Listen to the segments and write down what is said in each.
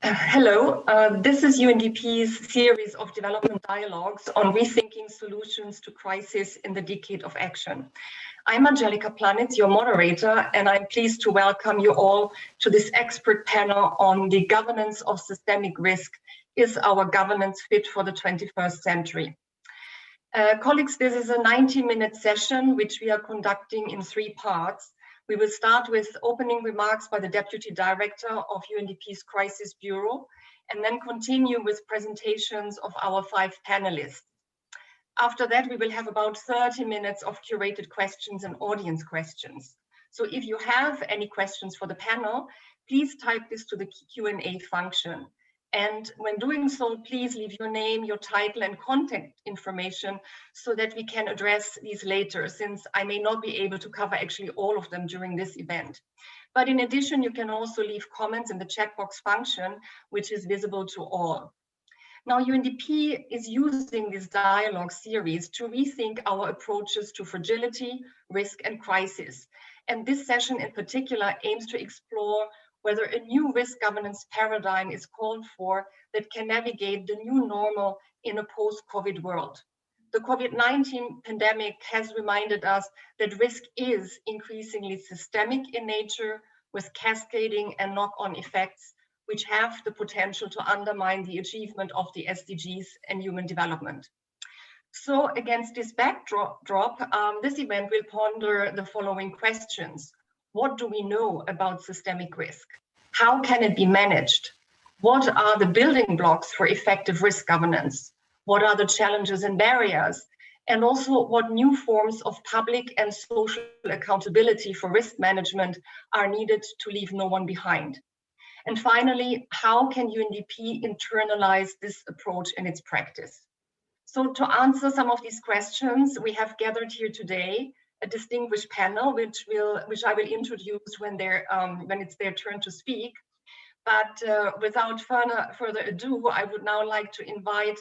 Hello, this is UNDP's series of development dialogues on rethinking solutions to crisis in the decade of action. I'm Angelika Planitz, your moderator, and I'm pleased to welcome you all to this expert panel on the governance of systemic risk. Is our governance fit for the 21st century? Colleagues, this is a 90-minute session which we are conducting in 3 parts. We will start with opening remarks by the Deputy Director of UNDP's Crisis Bureau, and then continue with presentations of our 5 panelists. After that, we will have about 30 minutes of curated questions and audience questions. So if you have any questions for the panel, please type this to the Q&A function. And when doing so, please leave your name, your title, and contact information so that we can address these later, since I may not be able to cover actually all of them during this event. But in addition, you can also leave comments in the chat box function, which is visible to all. Now, UNDP is using this dialogue series to rethink our approaches to fragility, risk, and crisis. And this session in particular aims to explore whether a new risk governance paradigm is called for that can navigate the new normal in a post-COVID world. The COVID-19 pandemic has reminded us that risk is increasingly systemic in nature, with cascading and knock-on effects, which have the potential to undermine the achievement of the SDGs and human development. So against this backdrop, this event will ponder the following questions. What do we know about systemic risk? How can it be managed? What are the building blocks for effective risk governance? What are the challenges and barriers? And also, what new forms of public and social accountability for risk management are needed to leave no one behind? And finally, how can UNDP internalize this approach in its practice? So to answer some of these questions, we have gathered here today a distinguished panel, which I will introduce when it's their turn to speak. But without further ado, I would now like to invite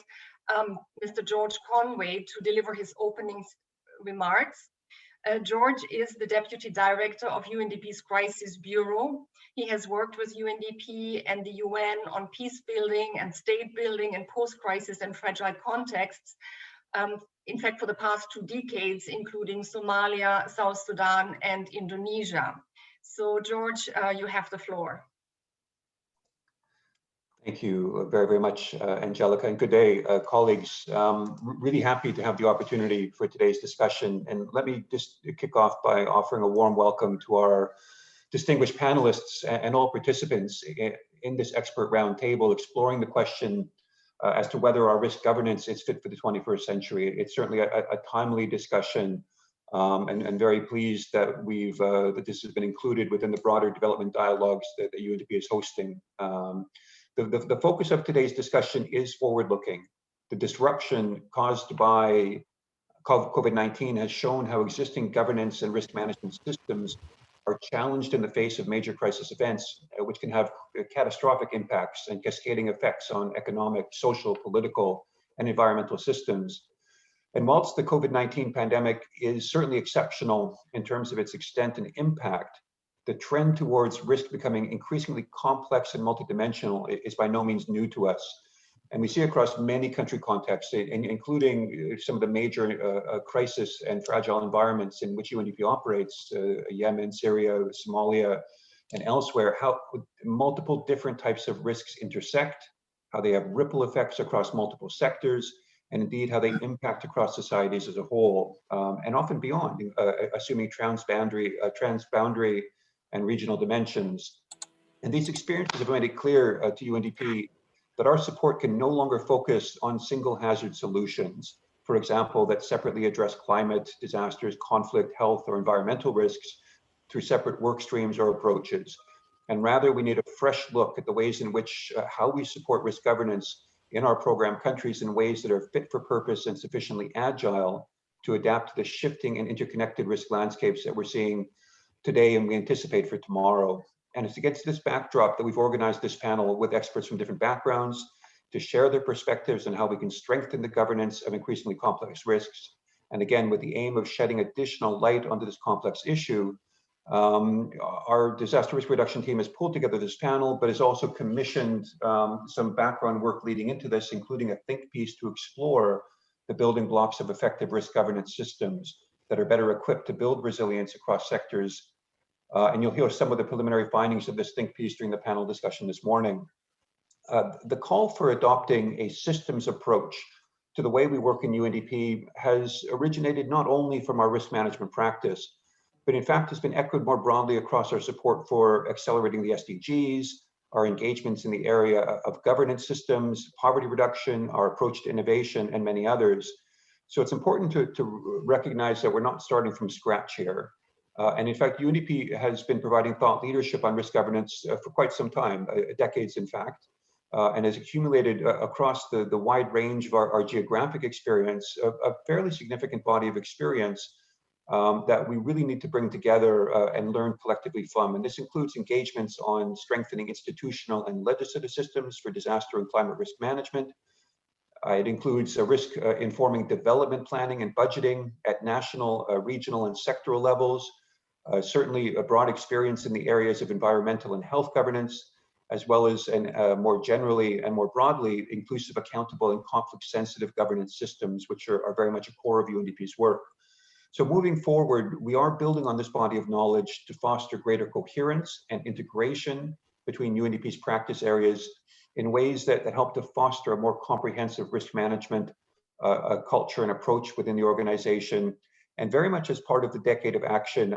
Mr. George Conway to deliver his opening remarks. George is the Deputy Director of UNDP's Crisis Bureau. He has worked with UNDP and the UN on peace building and state building in post-crisis and fragile contexts. In fact, for the past 2 decades, including Somalia, South Sudan, and Indonesia. So, George, you have the floor. Thank you very, very much, Angelika, and good day, colleagues. Really happy to have the opportunity for today's discussion. And let me just kick off by offering a warm welcome to our distinguished panelists and all participants in this expert roundtable, exploring the question as to whether our risk governance is fit for the 21st century. It's certainly a timely discussion, and very pleased that that this has been included within the broader development dialogues that UNDP is hosting. The focus of today's discussion is forward-looking. The disruption caused by COVID-19 has shown how existing governance and risk management systems are challenged in the face of major crisis events, which can have catastrophic impacts and cascading effects on economic, social, political, and environmental systems. And whilst the COVID-19 pandemic is certainly exceptional in terms of its extent and impact, the trend towards risk becoming increasingly complex and multidimensional is by no means new to us. And we see across many country contexts, including some of the major crisis and fragile environments in which UNDP operates, Yemen, Syria, Somalia, and elsewhere, how multiple different types of risks intersect, how they have ripple effects across multiple sectors, and indeed how they impact across societies as a whole, and often beyond, assuming transboundary and regional dimensions. And these experiences have made it clear to UNDP that our support can no longer focus on single hazard solutions, for example, that separately address climate, disasters, conflict, health, or environmental risks through separate work streams or approaches. And rather, we need a fresh look at the ways in which how we support risk governance in our program countries in ways that are fit for purpose and sufficiently agile to adapt to the shifting and interconnected risk landscapes that we're seeing today and we anticipate for tomorrow. And it's against this backdrop that we've organized this panel with experts from different backgrounds to share their perspectives on how we can strengthen the governance of increasingly complex risks. And again, with the aim of shedding additional light onto this complex issue Our disaster risk reduction team has pulled together this panel, but has also commissioned some background work leading into this, including a think piece to explore the building blocks of effective risk governance systems that are better equipped to build resilience across sectors. And you'll hear some of the preliminary findings of this think piece during the panel discussion this morning. The call for adopting a systems approach to the way we work in UNDP has originated not only from our risk management practice, but in fact has been echoed more broadly across our support for accelerating the SDGs, our engagements in the area of governance systems, poverty reduction, our approach to innovation, and many others. So it's important to recognize that we're not starting from scratch here. And in fact, UNDP has been providing thought leadership on risk governance for quite some time, decades in fact, and has accumulated across the wide range of our geographic experience, a fairly significant body of experience that we really need to bring together and learn collectively from. And this includes engagements on strengthening institutional and legislative systems for disaster and climate risk management. It includes risk informing development planning and budgeting at national, regional, and sectoral levels. Certainly a broad experience in the areas of environmental and health governance, as well as more generally and more broadly, inclusive, accountable, and conflict-sensitive governance systems, which are very much a core of UNDP's work. So moving forward, we are building on this body of knowledge to foster greater coherence and integration between UNDP's practice areas in ways that help to foster a more comprehensive risk management culture and approach within the organization, and very much as part of the decade of action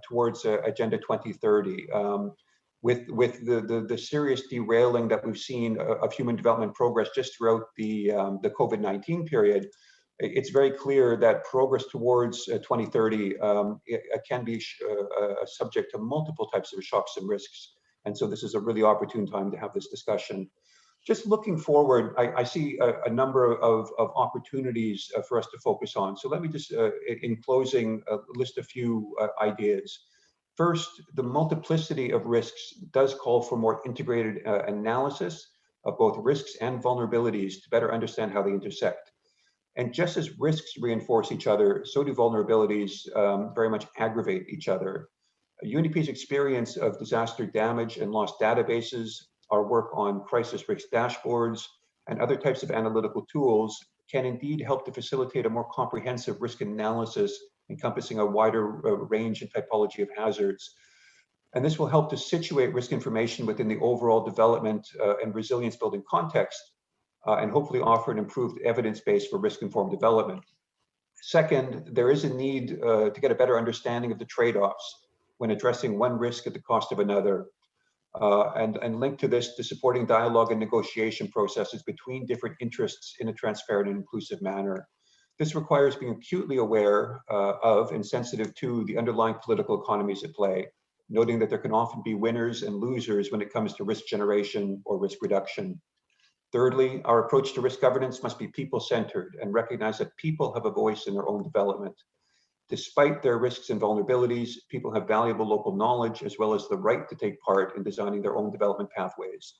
towards Agenda 2030. With the serious derailing that we've seen of human development progress just throughout the COVID-19 period, it's very clear that progress towards 2030 can be subject to multiple types of shocks and risks. And so this is a really opportune time to have this discussion. Just looking forward, I see a number of opportunities for us to focus on. So let me just, in closing, list a few ideas. First, the multiplicity of risks does call for more integrated analysis of both risks and vulnerabilities to better understand how they intersect. And just as risks reinforce each other, so do vulnerabilities very much aggravate each other. UNDP's experience of disaster damage and loss databases, our work on crisis risk dashboards, and other types of analytical tools can indeed help to facilitate a more comprehensive risk analysis encompassing a wider range and typology of hazards. And this will help to situate risk information within the overall development and resilience building context, and hopefully offer an improved evidence base for risk-informed development. Second, there is a need to get a better understanding of the trade-offs when addressing one risk at the cost of another, and linked to this, to supporting dialogue and negotiation processes between different interests in a transparent and inclusive manner. This requires being acutely aware of and sensitive to the underlying political economies at play, noting that there can often be winners and losers when it comes to risk generation or risk reduction. Thirdly, our approach to risk governance must be people-centered and recognize that people have a voice in their own development. Despite their risks and vulnerabilities, people have valuable local knowledge as well as the right to take part in designing their own development pathways.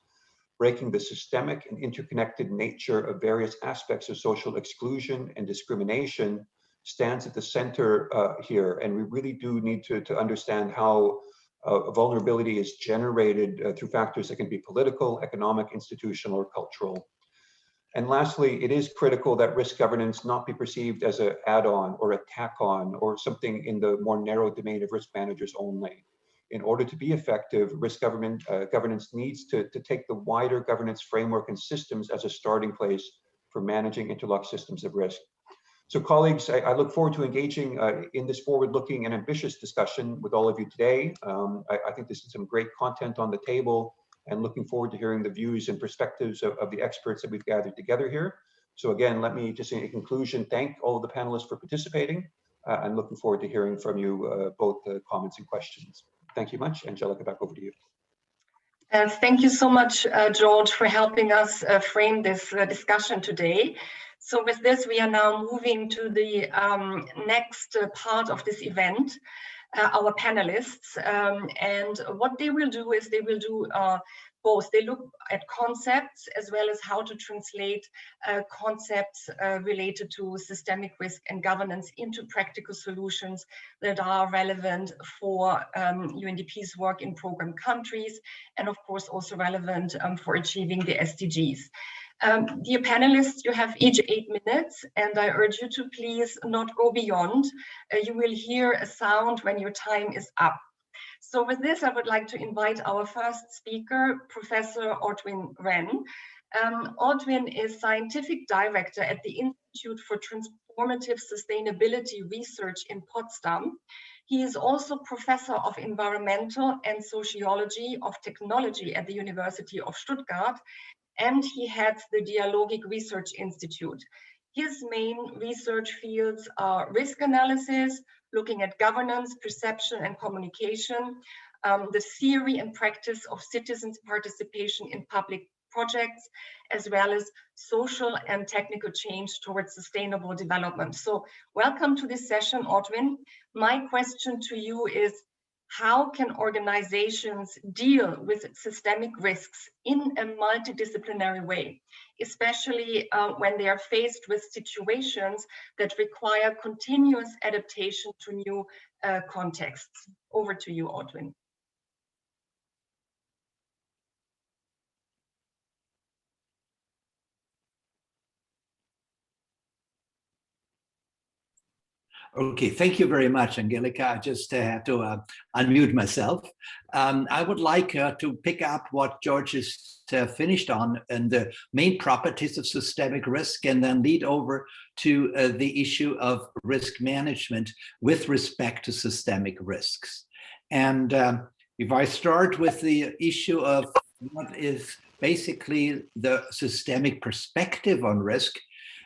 Breaking the systemic and interconnected nature of various aspects of social exclusion and discrimination stands at the center here, and we really do need to understand how vulnerability is generated through factors that can be political, economic, institutional, or cultural. And lastly, it is critical that risk governance not be perceived as an add-on or a tack-on or something in the more narrow domain of risk managers only. In order to be effective, risk governance needs to take the wider governance framework and systems as a starting place for managing interlocked systems of risk. So colleagues, I look forward to engaging in this forward-looking and ambitious discussion with all of you today. I think this is some great content on the table, and looking forward to hearing the views and perspectives of the experts that we've gathered together here. So again, let me just in conclusion, thank all of the panelists for participating, and looking forward to hearing from you both comments and questions. Thank you much. Angelica, back over to you. Thank you so much, George, for helping us frame this discussion today. So with this, we are now moving to the next part of this event. our panelists. And what they will do is they will do both. They look at concepts as well as how to translate concepts related to systemic risk and governance into practical solutions that are relevant for UNDP's work in program countries, and of course also relevant for achieving the SDGs. Dear panelists, you have each 8 minutes, and I urge you to please not go beyond. You will hear a sound when your time is up. So with this, I would like to invite our first speaker, Professor Ortwin Wren. Ortwin is Scientific Director at the Institute for Transformative Sustainability Research in Potsdam. He is also Professor of Environmental and Sociology of Technology at the University of Stuttgart, and he heads the Dialogic Research Institute. His main research fields are risk analysis, looking at governance, perception, and communication, the theory and practice of citizens' participation in public projects, as well as social and technical change towards sustainable development. So welcome to this session, Ortwin. My question to you is, how can organizations deal with systemic risks in a multidisciplinary way, especially when they are faced with situations that require continuous adaptation to new contexts? Over to you, Ortwin. Okay, thank you very much, Angelika. I just had to unmute myself. I would like to pick up what George has finished on and the main properties of systemic risk, and then lead over to the issue of risk management with respect to systemic risks. And if I start with the issue of what is basically the systemic perspective on risk,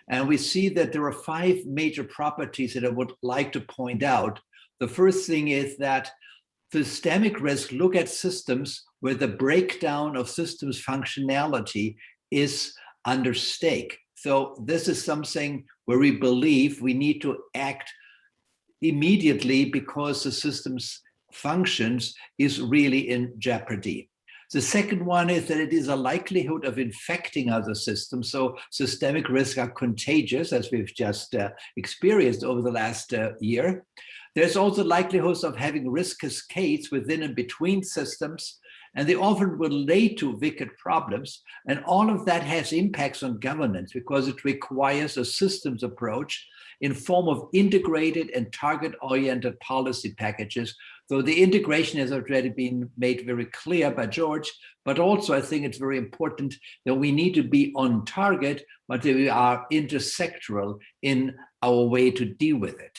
and we see that there are 5 major properties that I would like to point out. The first thing is that systemic risk look at systems where the breakdown of systems functionality is under stake. So this is something where we believe we need to act immediately because the system's functions is really in jeopardy. The second one is that it is a likelihood of infecting other systems. So systemic risks are contagious, as we've just experienced over the last year. There's also likelihoods of having risk cascades within and between systems, and they often relate to wicked problems. And all of that has impacts on governance because it requires a systems approach in form of integrated and target-oriented policy packages. So the integration has already been made very clear by George, but also I think it's very important that we need to be on target, but that we are intersectoral in our way to deal with it.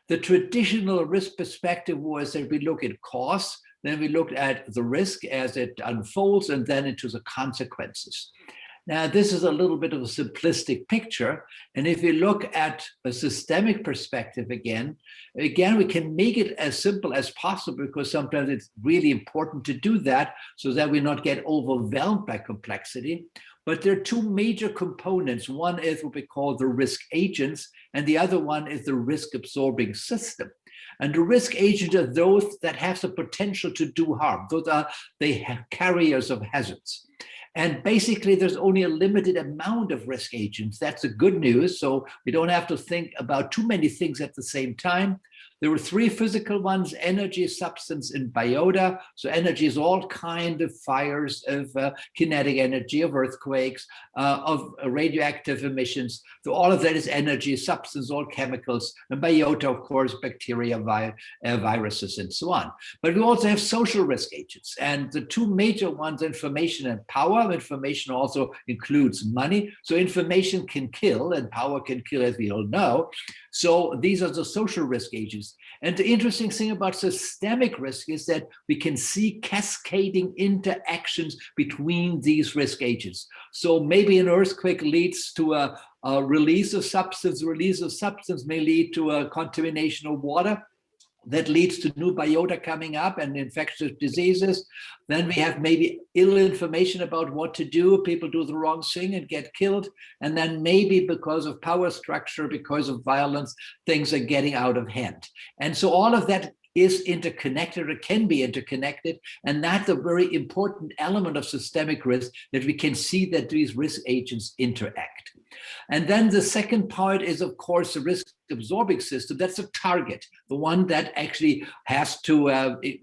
The traditional risk perspective was that we look at cause, then we look at the risk as it unfolds, and then into the consequences. Now, this is a little bit of a simplistic picture. And if you look at a systemic perspective again, we can make it as simple as possible because sometimes it's really important to do that so that we not get overwhelmed by complexity. But there are 2 major components. One is what we call the risk agents, and the other one is the risk absorbing system. And the risk agents are those that have the potential to do harm. Those are the carriers of hazards. And basically, there's only a limited amount of risk agents. That's the good news. So we don't have to think about too many things at the same time. There were 3 physical ones: energy, substance, and biota. So energy is all kinds of fires, of kinetic energy, of earthquakes, of radioactive emissions. So all of that is energy, substance, all chemicals, and biota, of course, bacteria, viruses, and so on. But we also have social risk agents. And the 2 major ones, information and power. Information also includes money. So information can kill, and power can kill, as we all know. So these are the social risk agents. And the interesting thing about systemic risk is that we can see cascading interactions between these risk agents. So maybe an earthquake leads to a release of substance. Release of substance may lead to a contamination of water. That leads to new biota coming up and infectious diseases. Then we have maybe ill information about what to do. People do the wrong thing and get killed. And then maybe because of power structure, because of violence, things are getting out of hand. And so all of that is interconnected or can be interconnected. And that's a very important element of systemic risk, that we can see that these risk agents interact. And then the second part is, of course, the risk absorbing system. That's a target, the one that actually has to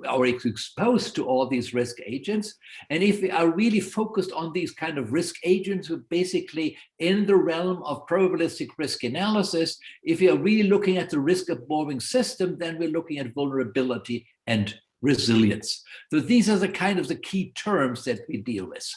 or is exposed to all these risk agents. And if we are really focused on these kind of risk agents, we're basically in the realm of probabilistic risk analysis. If we are really looking at the risk absorbing system, then we're looking at vulnerability and resilience. So these are the kind of the key terms that we deal with.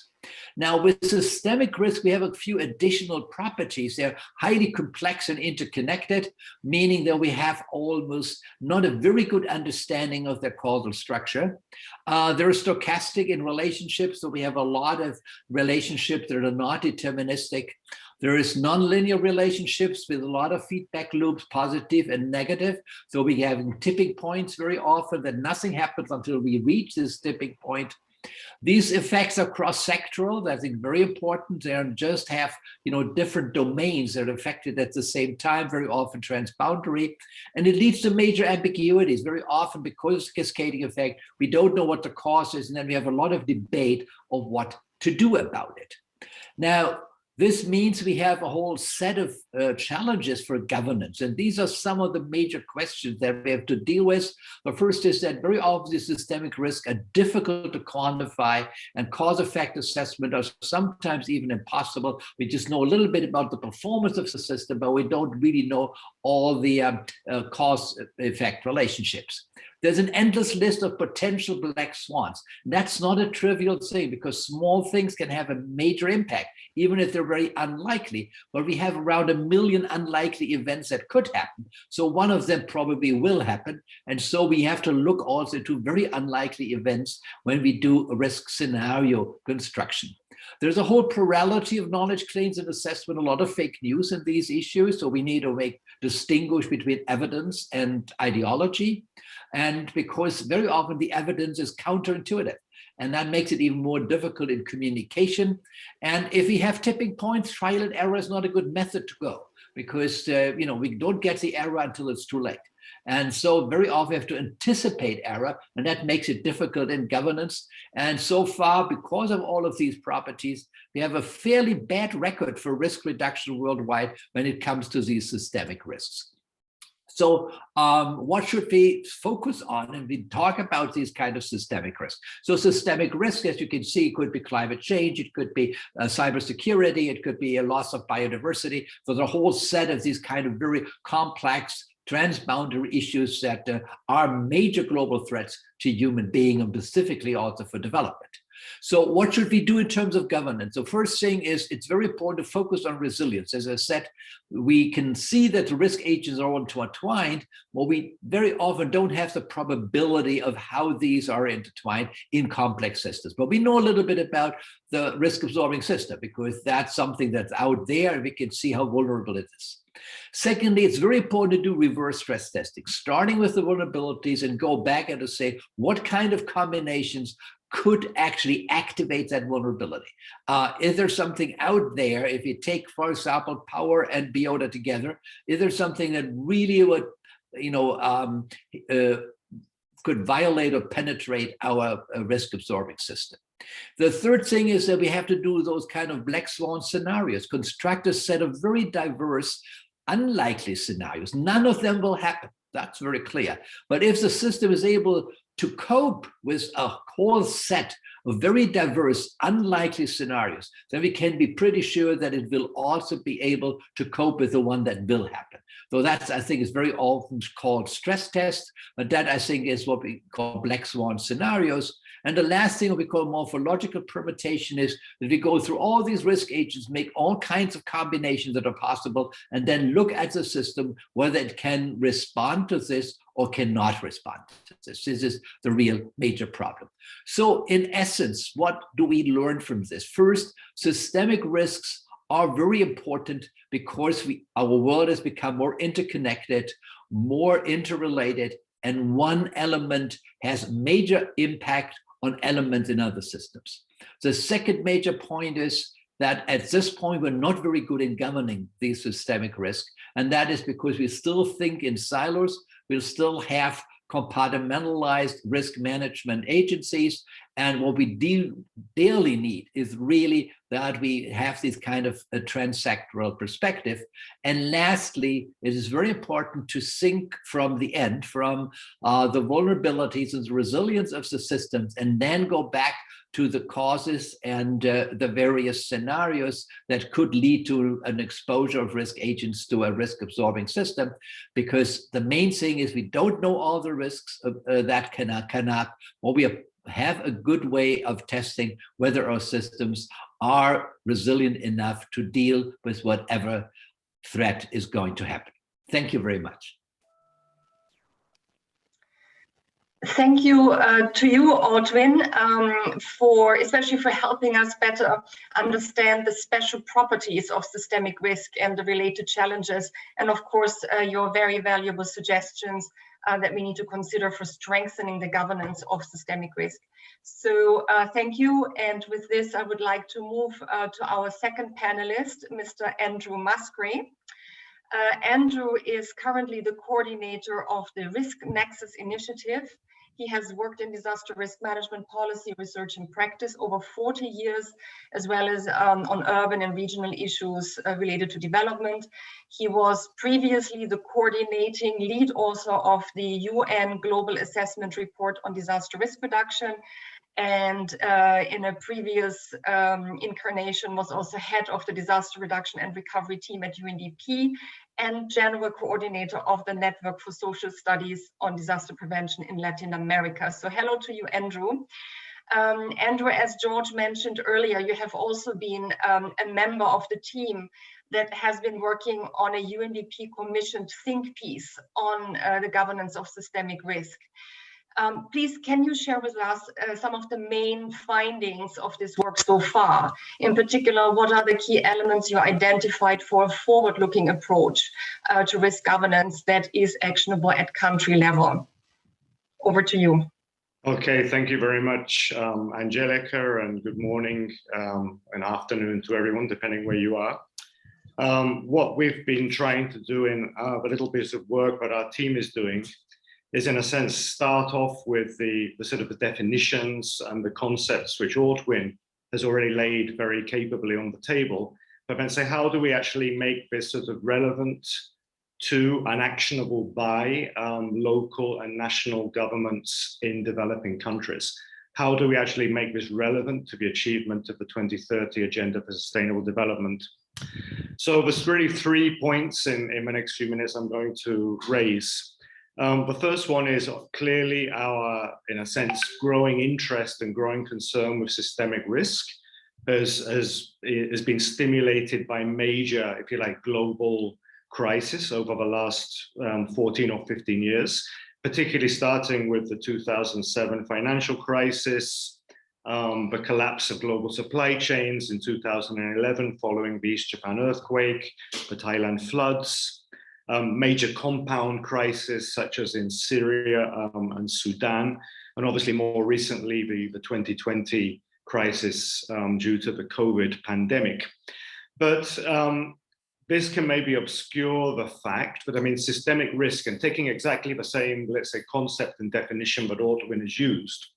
Now, with systemic risk, we have a few additional properties. They're highly complex and interconnected, meaning that we have almost not a very good understanding of their causal structure. They're stochastic in relationships, so we have a lot of relationships that are not deterministic. There is nonlinear relationships with a lot of feedback loops, positive and negative. So we have tipping points very often that nothing happens until we reach this tipping point. These effects are cross-sectoral. That's very important. They don't just have, different domains that are affected at the same time, very often transboundary. And it leads to major ambiguities. Very often, because of cascading effect, we don't know what the cause is, and then we have a lot of debate of what to do about it. Now, this means we have a whole set of challenges for governance. And these are some of the major questions that we have to deal with. The first is that very often the systemic risks are difficult to quantify, and cause-effect assessment are sometimes even impossible. We just know a little bit about the performance of the system, but we don't really know all the cause-effect relationships. There's an endless list of potential black swans. That's not a trivial thing, because small things can have a major impact, even if they're very unlikely. But we have around 1 million unlikely events that could happen. So one of them probably will happen. And so we have to look also to very unlikely events when we do a risk scenario construction. There's a whole plurality of knowledge claims and assessment, a lot of fake news in these issues. So we need to distinguish between evidence and ideology. And because very often the evidence is counterintuitive, and that makes it even more difficult in communication. And if we have tipping points, trial and error is not a good method to go, because we don't get the error until it's too late. And so very often we have to anticipate error, and that makes it difficult in governance. And so far, because of all of these properties, we have a fairly bad record for risk reduction worldwide when it comes to these systemic risks. So what should we focus on? And we talk about these kind of systemic risks. So systemic risk, as you can see, could be climate change, it could be cybersecurity, it could be a loss of biodiversity. So the whole set of these kind of very complex transboundary issues that are major global threats to human being, and specifically also for development. So what should we do in terms of governance? The first thing is it's very important to focus on resilience. As I said, we can see that the risk agents are all intertwined, but we very often don't have the probability of how these are intertwined in complex systems. But we know a little bit about the risk absorbing system, because that's something that's out there and we can see how vulnerable it is. Secondly, it's very important to do reverse stress testing, starting with the vulnerabilities and go back and to say, what kind of combinations could actually activate that vulnerability? Is there something out there, if you take, for example, power and biota together, is there something that really would, could violate or penetrate our risk absorbing system? The third thing is that we have to do those kind of black swan scenarios, construct a set of very diverse, unlikely scenarios. None of them will happen. That's very clear. But if the system is able to cope with a whole set of very diverse, unlikely scenarios, then we can be pretty sure that it will also be able to cope with the one that will happen. So that's, I think, is very often called stress tests, but that, I think, is what we call black swan scenarios. And the last thing we call morphological permutation is that we go through all these risk agents, make all kinds of combinations that are possible, and then look at the system, whether it can respond to this or cannot respond to this. This is the real major problem. So in essence, what do we learn from this? First, systemic risks are very important because our world has become more interconnected, more interrelated, and one element has major impact on elements in other systems. The second major point is that at this point, we're not very good in governing these systemic risks. And that is because we still think in silos. We'll still have compartmentalized risk management agencies. And what we dearly need is really that we have this kind of a transsectoral perspective. And lastly, it is very important to think from the end, from the vulnerabilities and the resilience of the systems, and then go back to the causes and the various scenarios that could lead to an exposure of risk agents to a risk absorbing system. Because the main thing is we don't know all the risks that can up. What we have a good way of testing whether our systems are resilient enough to deal with whatever threat is going to happen. Thank you very much. Thank you to you, Aldwin, especially for helping us better understand the special properties of systemic risk and the related challenges, and of course, your very valuable suggestions that we need to consider for strengthening the governance of systemic risk. So thank you. And with this, I would like to move to our second panelist, Mr. Andrew Musgray. Andrew is currently the coordinator of the Risk Nexus Initiative. He has worked in disaster risk management policy research and practice over 40 years, as well as on urban and regional issues related to development. He was previously the coordinating lead author of the UN Global Assessment Report on Disaster Risk Reduction, and in a previous incarnation was also head of the Disaster Reduction and Recovery team at UNDP and general coordinator of the Network for Social Studies on Disaster Prevention in Latin America. So hello to you, Andrew. Andrew, as George mentioned earlier, you have also been a member of the team that has been working on a UNDP commissioned think piece on the governance of systemic risk. Please, can you share with us some of the main findings of this work so far? In particular, what are the key elements you identified for a forward-looking approach to risk governance that is actionable at country level? Over to you. Okay, thank you very much, Angelica, and good morning and afternoon to everyone, depending where you are. What we've been trying to do in a little bit of work that our team is doing is, in a sense, start off with the sort of the definitions and the concepts which Aldwin has already laid very capably on the table, but then say, how do we actually make this sort of relevant to and actionable by local and national governments in developing countries? How do we actually make this relevant to the achievement of the 2030 Agenda for Sustainable Development? So there's really 3 points in the next few minutes I'm going to raise. The first one is clearly our, in a sense, growing interest and growing concern with systemic risk has been stimulated by major, if you like, global crisis over the last 14 or 15 years, particularly starting with the 2007 financial crisis, the collapse of global supply chains in 2011 following the East Japan earthquake, the Thailand floods, major compound crises such as in Syria and Sudan, and obviously more recently the 2020 crisis due to the COVID pandemic. But this can maybe obscure the fact, but I mean, systemic risk, and taking exactly the same, let's say, concept and definition that Aldwin has used,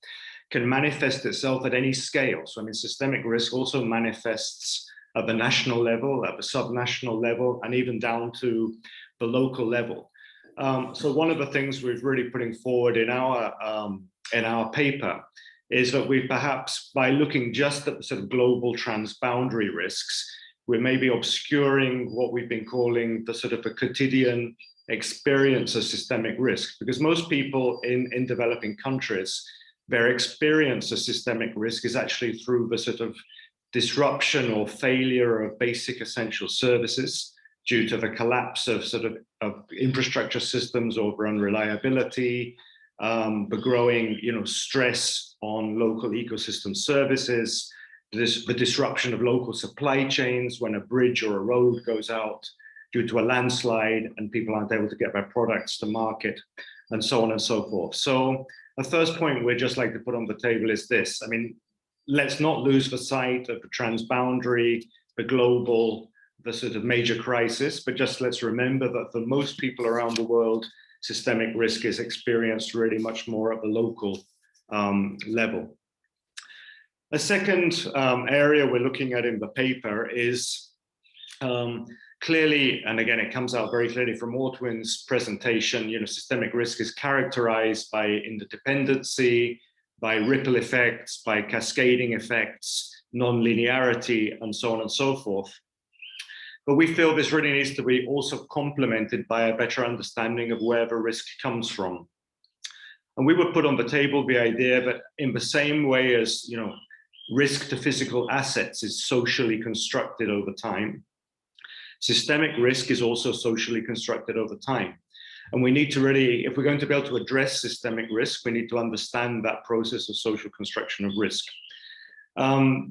can manifest itself at any scale. So I mean, systemic risk also manifests at the national level, at the subnational level, and even down to the local level. So one of the things we're really putting forward in our paper is that we perhaps, by looking just at the sort of global transboundary risks, we're maybe obscuring what we've been calling the sort of a quotidian experience of systemic risk, because most people in developing countries, their experience of systemic risk is actually through the sort of disruption or failure of basic essential services due to the collapse of infrastructure systems over unreliability, the growing stress on local ecosystem services, the disruption of local supply chains when a bridge or a road goes out due to a landslide and people aren't able to get their products to market, and so on and so forth. So the first point we'd just like to put on the table is this. I mean, let's not lose the sight of the transboundary, the global, the sort of major crisis, but just let's remember that for most people around the world, systemic risk is experienced really much more at the local level. A second area we're looking at in the paper is clearly, and again, it comes out very clearly from Ortwin's presentation, systemic risk is characterized by interdependency, by ripple effects, by cascading effects, non-linearity, and so on and so forth. But we feel this really needs to be also complemented by a better understanding of where the risk comes from. And we would put on the table the idea that in the same way as, risk to physical assets is socially constructed over time, systemic risk is also socially constructed over time. And we need to really, if we're going to be able to address systemic risk, we need to understand that process of social construction of risk.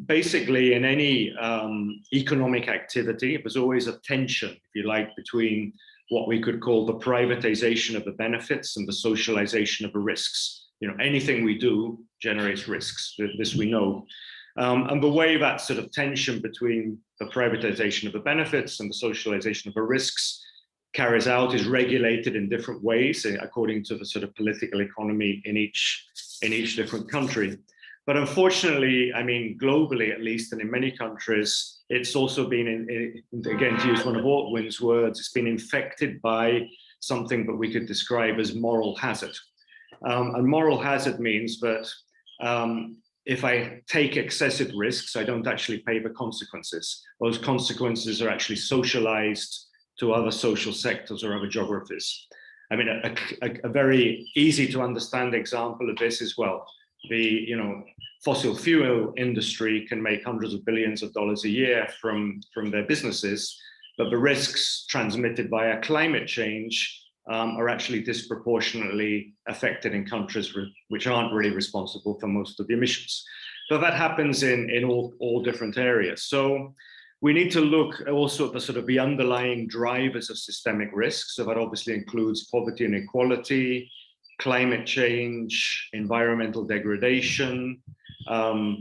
Basically, in any economic activity, there's always a tension, if you like, between what we could call the privatization of the benefits and the socialization of the risks. Anything we do generates risks, this we know. And the way that sort of tension between the privatization of the benefits and the socialization of the risks carries out is regulated in different ways according to the sort of political economy in each different country. But unfortunately, I mean, globally at least, and in many countries, it's also been, again, to use one of Ortwin's words, it's been infected by something that we could describe as moral hazard. And moral hazard means that if I take excessive risks, I don't actually pay the consequences. Those consequences are actually socialized to other social sectors or other geographies. I mean, a very easy to understand example of this is, well, the fossil fuel industry can make hundreds of billions of dollars a year from their businesses, but the risks transmitted via climate change are actually disproportionately affected in countries which aren't really responsible for most of the emissions. So that happens in all different areas. So we need to look also at the sort of the underlying drivers of systemic risk. So that obviously includes poverty and inequality, climate change, environmental degradation,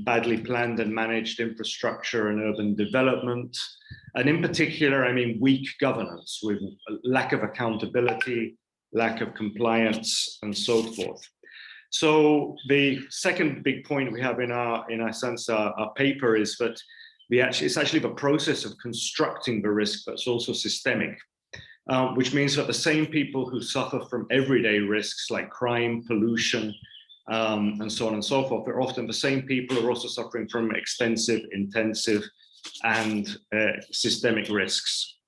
badly planned and managed infrastructure and urban development. And in particular, I mean, weak governance with lack of accountability, lack of compliance, and so forth. So the second big point we have in our paper is that it's actually the process of constructing the risk that's also systemic, which means that the same people who suffer from everyday risks like crime, pollution, and so on and so forth, are often the same people who are also suffering from extensive, intensive, and systemic risks.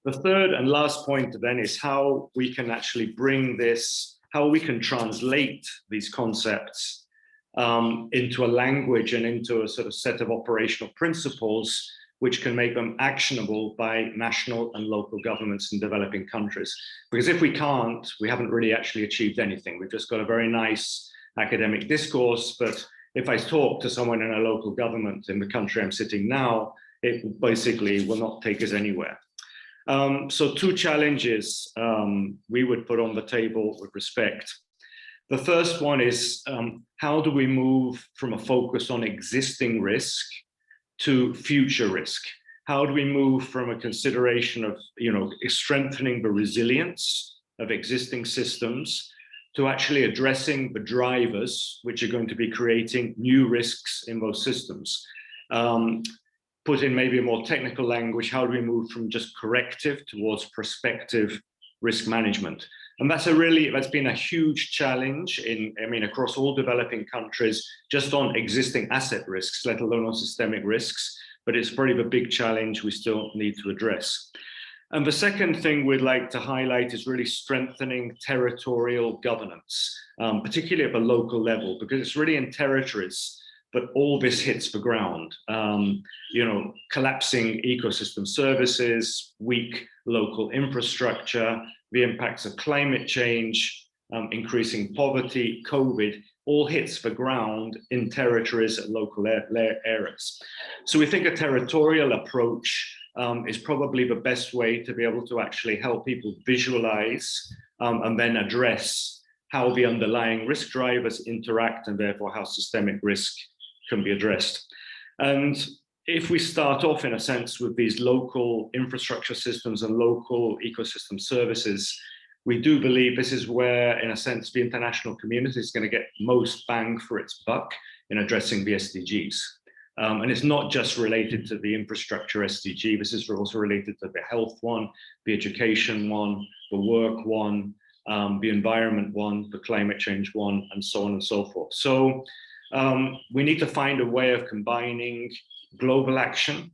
The third and last point then is how we can actually bring this, how we can translate these concepts into a language and into a sort of set of operational principles which can make them actionable by national and local governments in developing countries. Because if we can't, we haven't really actually achieved anything. We've just got a very nice academic discourse, but if I talk to someone in a local government in the country I'm sitting now, it basically will not take us anywhere. So two challenges we would put on the table with respect. The first one is how do we move from a focus on existing risk to future risk? How do we move from a consideration of strengthening the resilience of existing systems to actually addressing the drivers which are going to be creating new risks in those systems? Put in maybe a more technical language, how do we move from just corrective towards prospective risk management? And that's been a huge challenge across all developing countries, just on existing asset risks, let alone on systemic risks, but it's probably the big challenge we still need to address. And the second thing we'd like to highlight is really strengthening territorial governance, particularly at the local level, because it's really in territories but all this hits the ground. Collapsing ecosystem services, weak local infrastructure, the impacts of climate change, increasing poverty, COVID, all hits the ground in territories at local areas. So we think a territorial approach is probably the best way to be able to actually help people visualize and then address how the underlying risk drivers interact and therefore how systemic risk can be addressed. And if we start off in a sense with these local infrastructure systems and local ecosystem services, we do believe this is where, in a sense, the international community is going to get most bang for its buck in addressing the SDGs. And it's not just related to the infrastructure SDG, this is also related to the health one, the education one, the work one, the environment one, the climate change one, and so on and so forth. So we need to find a way of combining global action,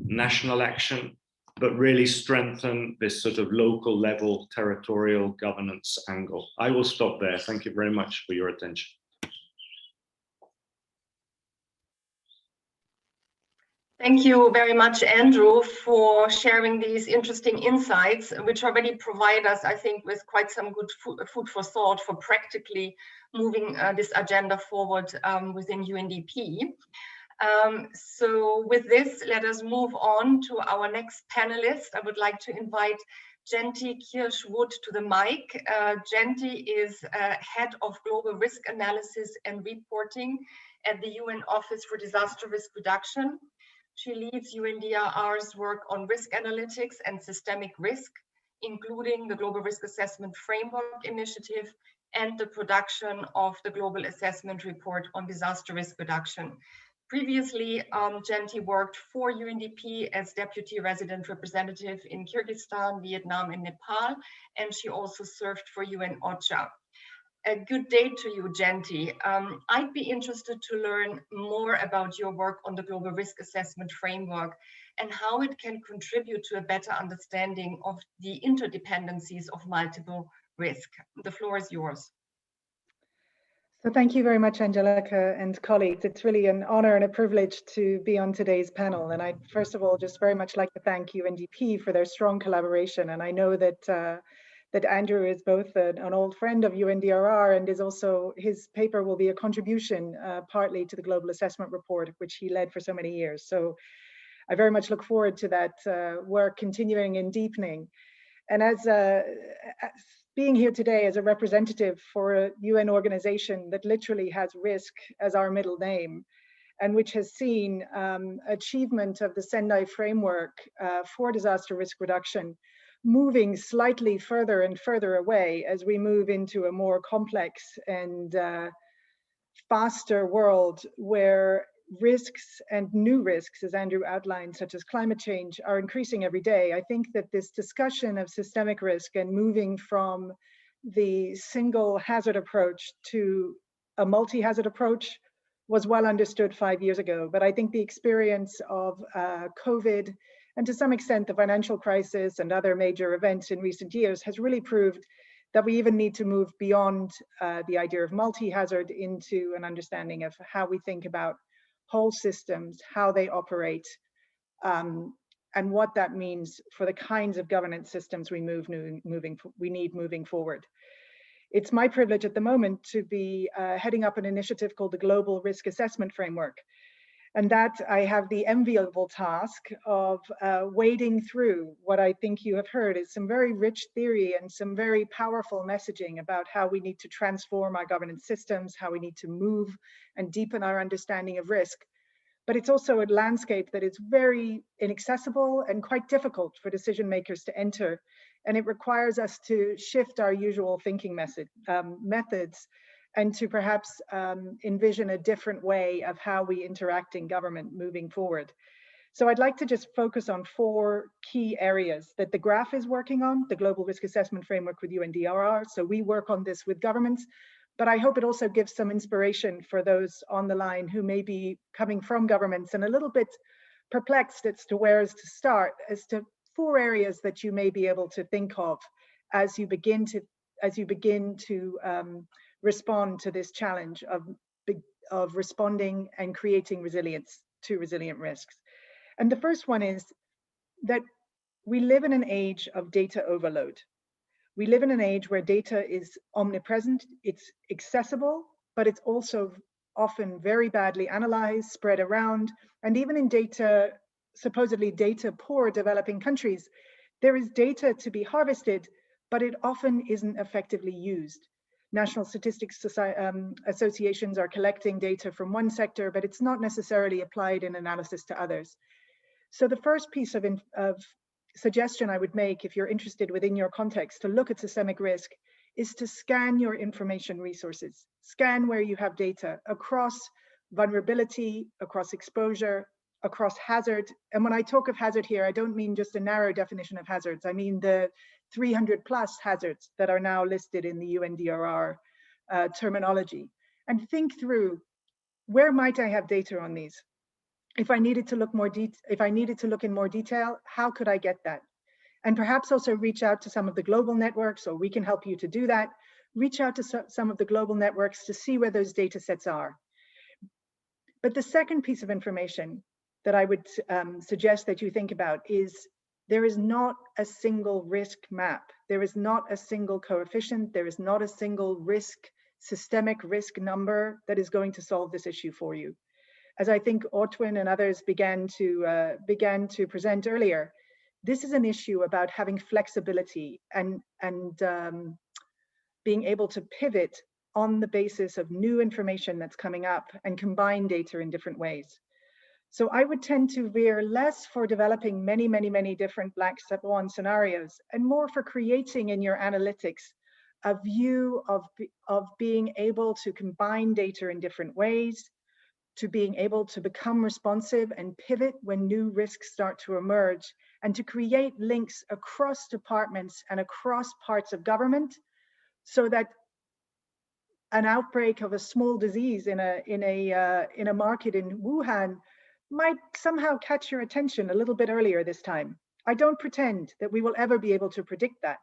national action, but really strengthen this sort of local level territorial governance angle. I will stop there. Thank you very much for your attention. Thank you very much, Andrew, for sharing these interesting insights, which already provide us, I think, with quite some good food for thought for practically moving this agenda forward within UNDP. So with this, let us move on to our next panelist. I would like to invite Genti Kierschwood to the mic. Genti is Head of Global Risk Analysis and Reporting at the UN Office for Disaster Risk Reduction. She leads UNDRR's work on risk analytics and systemic risk, including the Global Risk Assessment Framework Initiative and the production of the Global Assessment Report on Disaster Risk Reduction. Previously, Genti worked for UNDP as Deputy Resident Representative in Kyrgyzstan, Vietnam, and Nepal, and she also served for UN OCHA. A good day to you, Genti. I'd be interested to learn more about your work on the Global Risk Assessment Framework and how it can contribute to a better understanding of the interdependencies of multiple risk. The floor is yours. So thank you very much, Angelica and colleagues. It's really an honor and a privilege to be on today's panel. And I'd first of all just very much like to thank UNDP for their strong collaboration. And I know that that Andrew is both an old friend of UNDRR and is also, his paper will be a contribution partly to the Global Assessment Report, which he led for so many years. So I very much look forward to that work continuing and deepening. And as being here today as a representative for a UN organization that literally has risk as our middle name, and which has seen achievement of the Sendai framework for disaster risk reduction moving slightly further and further away as we move into a more complex and faster world where risks and new risks, as Andrew outlined, such as climate change, are increasing every day. I think that this discussion of systemic risk and moving from the single hazard approach to a multi-hazard approach was well understood 5 years ago. But I think the experience of COVID and to some extent the financial crisis and other major events in recent years has really proved that we even need to move beyond the idea of multi-hazard into an understanding of how we think about whole systems, how they operate, and what that means for the kinds of governance systems we need moving forward. It's my privilege at the moment to be heading up an initiative called the Global Risk Assessment Framework. And that I have the enviable task of wading through what I think you have heard is some very rich theory and some very powerful messaging about how we need to transform our governance systems, how we need to move and deepen our understanding of risk. But it's also a landscape that is very inaccessible and quite difficult for decision makers to enter. And it requires us to shift our usual thinking methods and to perhaps envision a different way of how we interact in government moving forward. So I'd like to just focus on 4 key areas that the graph is working on, the Global Risk Assessment Framework with UNDRR. So we work on this with governments, but I hope it also gives some inspiration for those on the line who may be coming from governments and a little bit perplexed as to where is to start, as to 4 areas that you may be able to think of as you begin to respond to this challenge of responding and creating resilience to resilient risks. And the first one is that we live in an age of data overload. We live in an age where data is omnipresent, it's accessible, but it's also often very badly analyzed, spread around, and even in supposedly data poor developing countries, there is data to be harvested, but it often isn't effectively used. National statistics associations are collecting data from one sector, but it's not necessarily applied in analysis to others. So the first piece of suggestion I would make, if you're interested within your context to look at systemic risk, is to scan your information resources. Scan where you have data across vulnerability, across exposure, across hazard. And when I talk of hazard here, I don't mean just a narrow definition of hazards. I mean the 300 plus hazards that are now listed in the UNDRR terminology. And think through, where might I have data on these? If I needed to look in more detail, how could I get that? And perhaps also reach out to some of the global networks, or we can help you to do that. Reach out to some of the global networks to see where those data sets are. But the second piece of information that I would suggest that you think about is, there is not a single risk map. There is not a single coefficient. There is not a single systemic risk number that is going to solve this issue for you. As I think Ortwin and others began to present earlier, this is an issue about having flexibility and being able to pivot on the basis of new information that's coming up and combine data in different ways. So I would tend to veer less for developing many different black swan scenarios, and more for creating in your analytics a view of being able to combine data in different ways, to being able to become responsive and pivot when new risks start to emerge, and to create links across departments and across parts of government, so that an outbreak of a small disease in a market in Wuhan might somehow catch your attention a little bit earlier this time. I don't pretend that we will ever be able to predict that,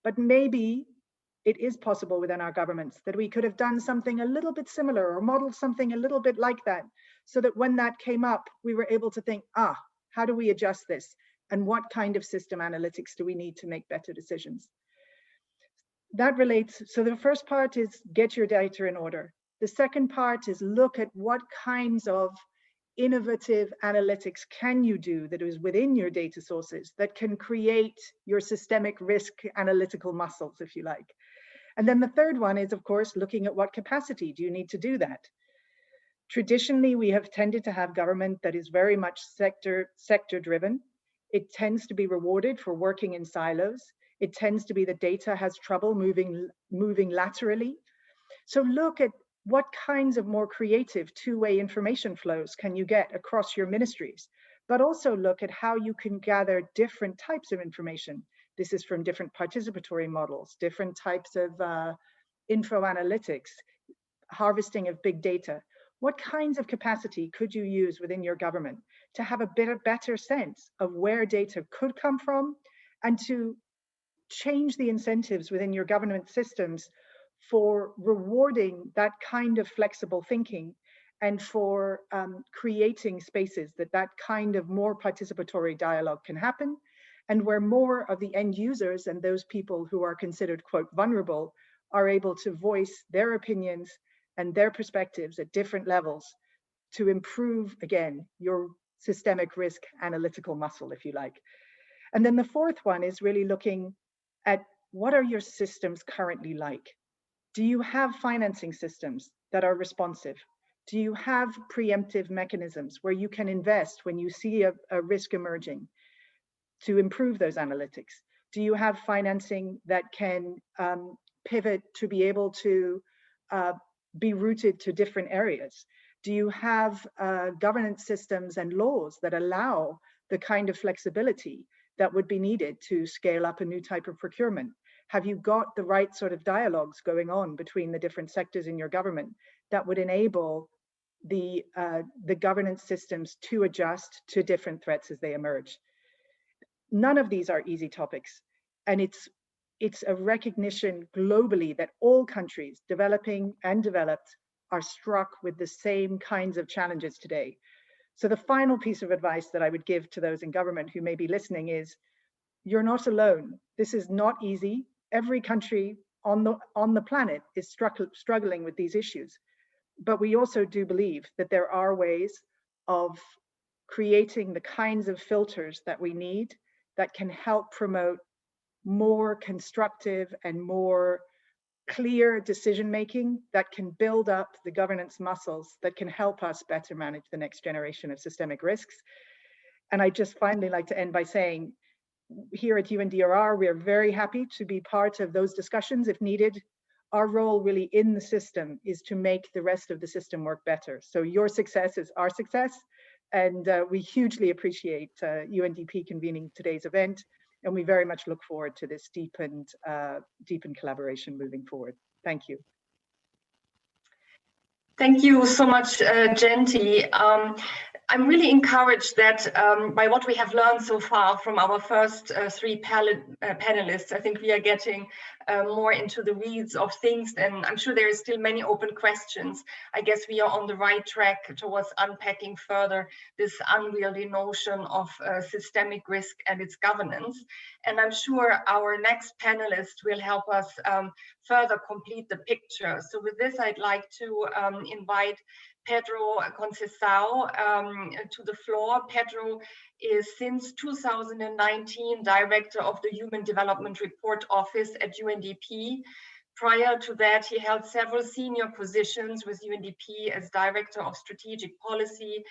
but maybe it is possible within our governments that we could have done something a little bit similar, or modeled something a little bit like that, so that when that came up, we were able to think, how do we adjust this? And what kind of system analytics do we need to make better decisions? That relates, so the first part is get your data in order. The second part is look at what kinds of innovative analytics can you do that is within your data sources that can create your systemic risk analytical muscles, if you like. And then the third one is, of course, looking at what capacity do you need to do that. Traditionally, we have tended to have government that is very much sector driven. It tends to be rewarded for working in silos. It tends to be that data has trouble moving laterally. So look at what kinds of more creative two-way information flows can you get across your ministries, but also look at how you can gather different types of information. This is from different participatory models, different types of info analytics, harvesting of big data. What kinds of capacity could you use within your government to have a better sense of where data could come from, and to change the incentives within your government systems for rewarding that kind of flexible thinking, and for creating spaces that kind of more participatory dialogue can happen, and where more of the end users and those people who are considered, quote, vulnerable, are able to voice their opinions and their perspectives at different levels to improve, again, your systemic risk analytical muscle, if you like. And then the fourth one is really looking at, what are your systems currently like? Do you have financing systems that are responsive? Do you have preemptive mechanisms where you can invest when you see a risk emerging to improve those analytics? Do you have financing that can pivot to be able to be routed to different areas? Do you have governance systems and laws that allow the kind of flexibility that would be needed to scale up a new type of procurement? Have you got the right sort of dialogues going on between the different sectors in your government that would enable the governance systems to adjust to different threats as they emerge? None of these are easy topics, and it's a recognition globally that all countries, developing and developed, are struck with the same kinds of challenges today. So the final piece of advice that I would give to those in government who may be listening is, you're not alone. This is not easy. Every country on the planet is struggling with these issues. But we also do believe that there are ways of creating the kinds of filters that we need that can help promote more constructive and more clear decision-making, that can build up the governance muscles that can help us better manage the next generation of systemic risks. And I just finally like to end by saying, here at UNDRR, we are very happy to be part of those discussions if needed. Our role really in the system is to make the rest of the system work better. So your success is our success. And we hugely appreciate UNDP convening today's event. And we very much look forward to this deepened collaboration moving forward. Thank you. Thank you so much, Genti. I'm really encouraged that by what we have learned so far from our first three panelists, I think we are getting more into the weeds of things, and I'm sure there are still many open questions. I guess we are on the right track towards unpacking further this unwieldy notion of systemic risk and its governance. And I'm sure our next panelist will help us further complete the picture. So with this, I'd like to invite Pedro Conceição to the floor. Pedro is since 2019 Director of the Human Development Report Office at UNDP. Prior to that, he held several senior positions with UNDP as Director of Strategic Policy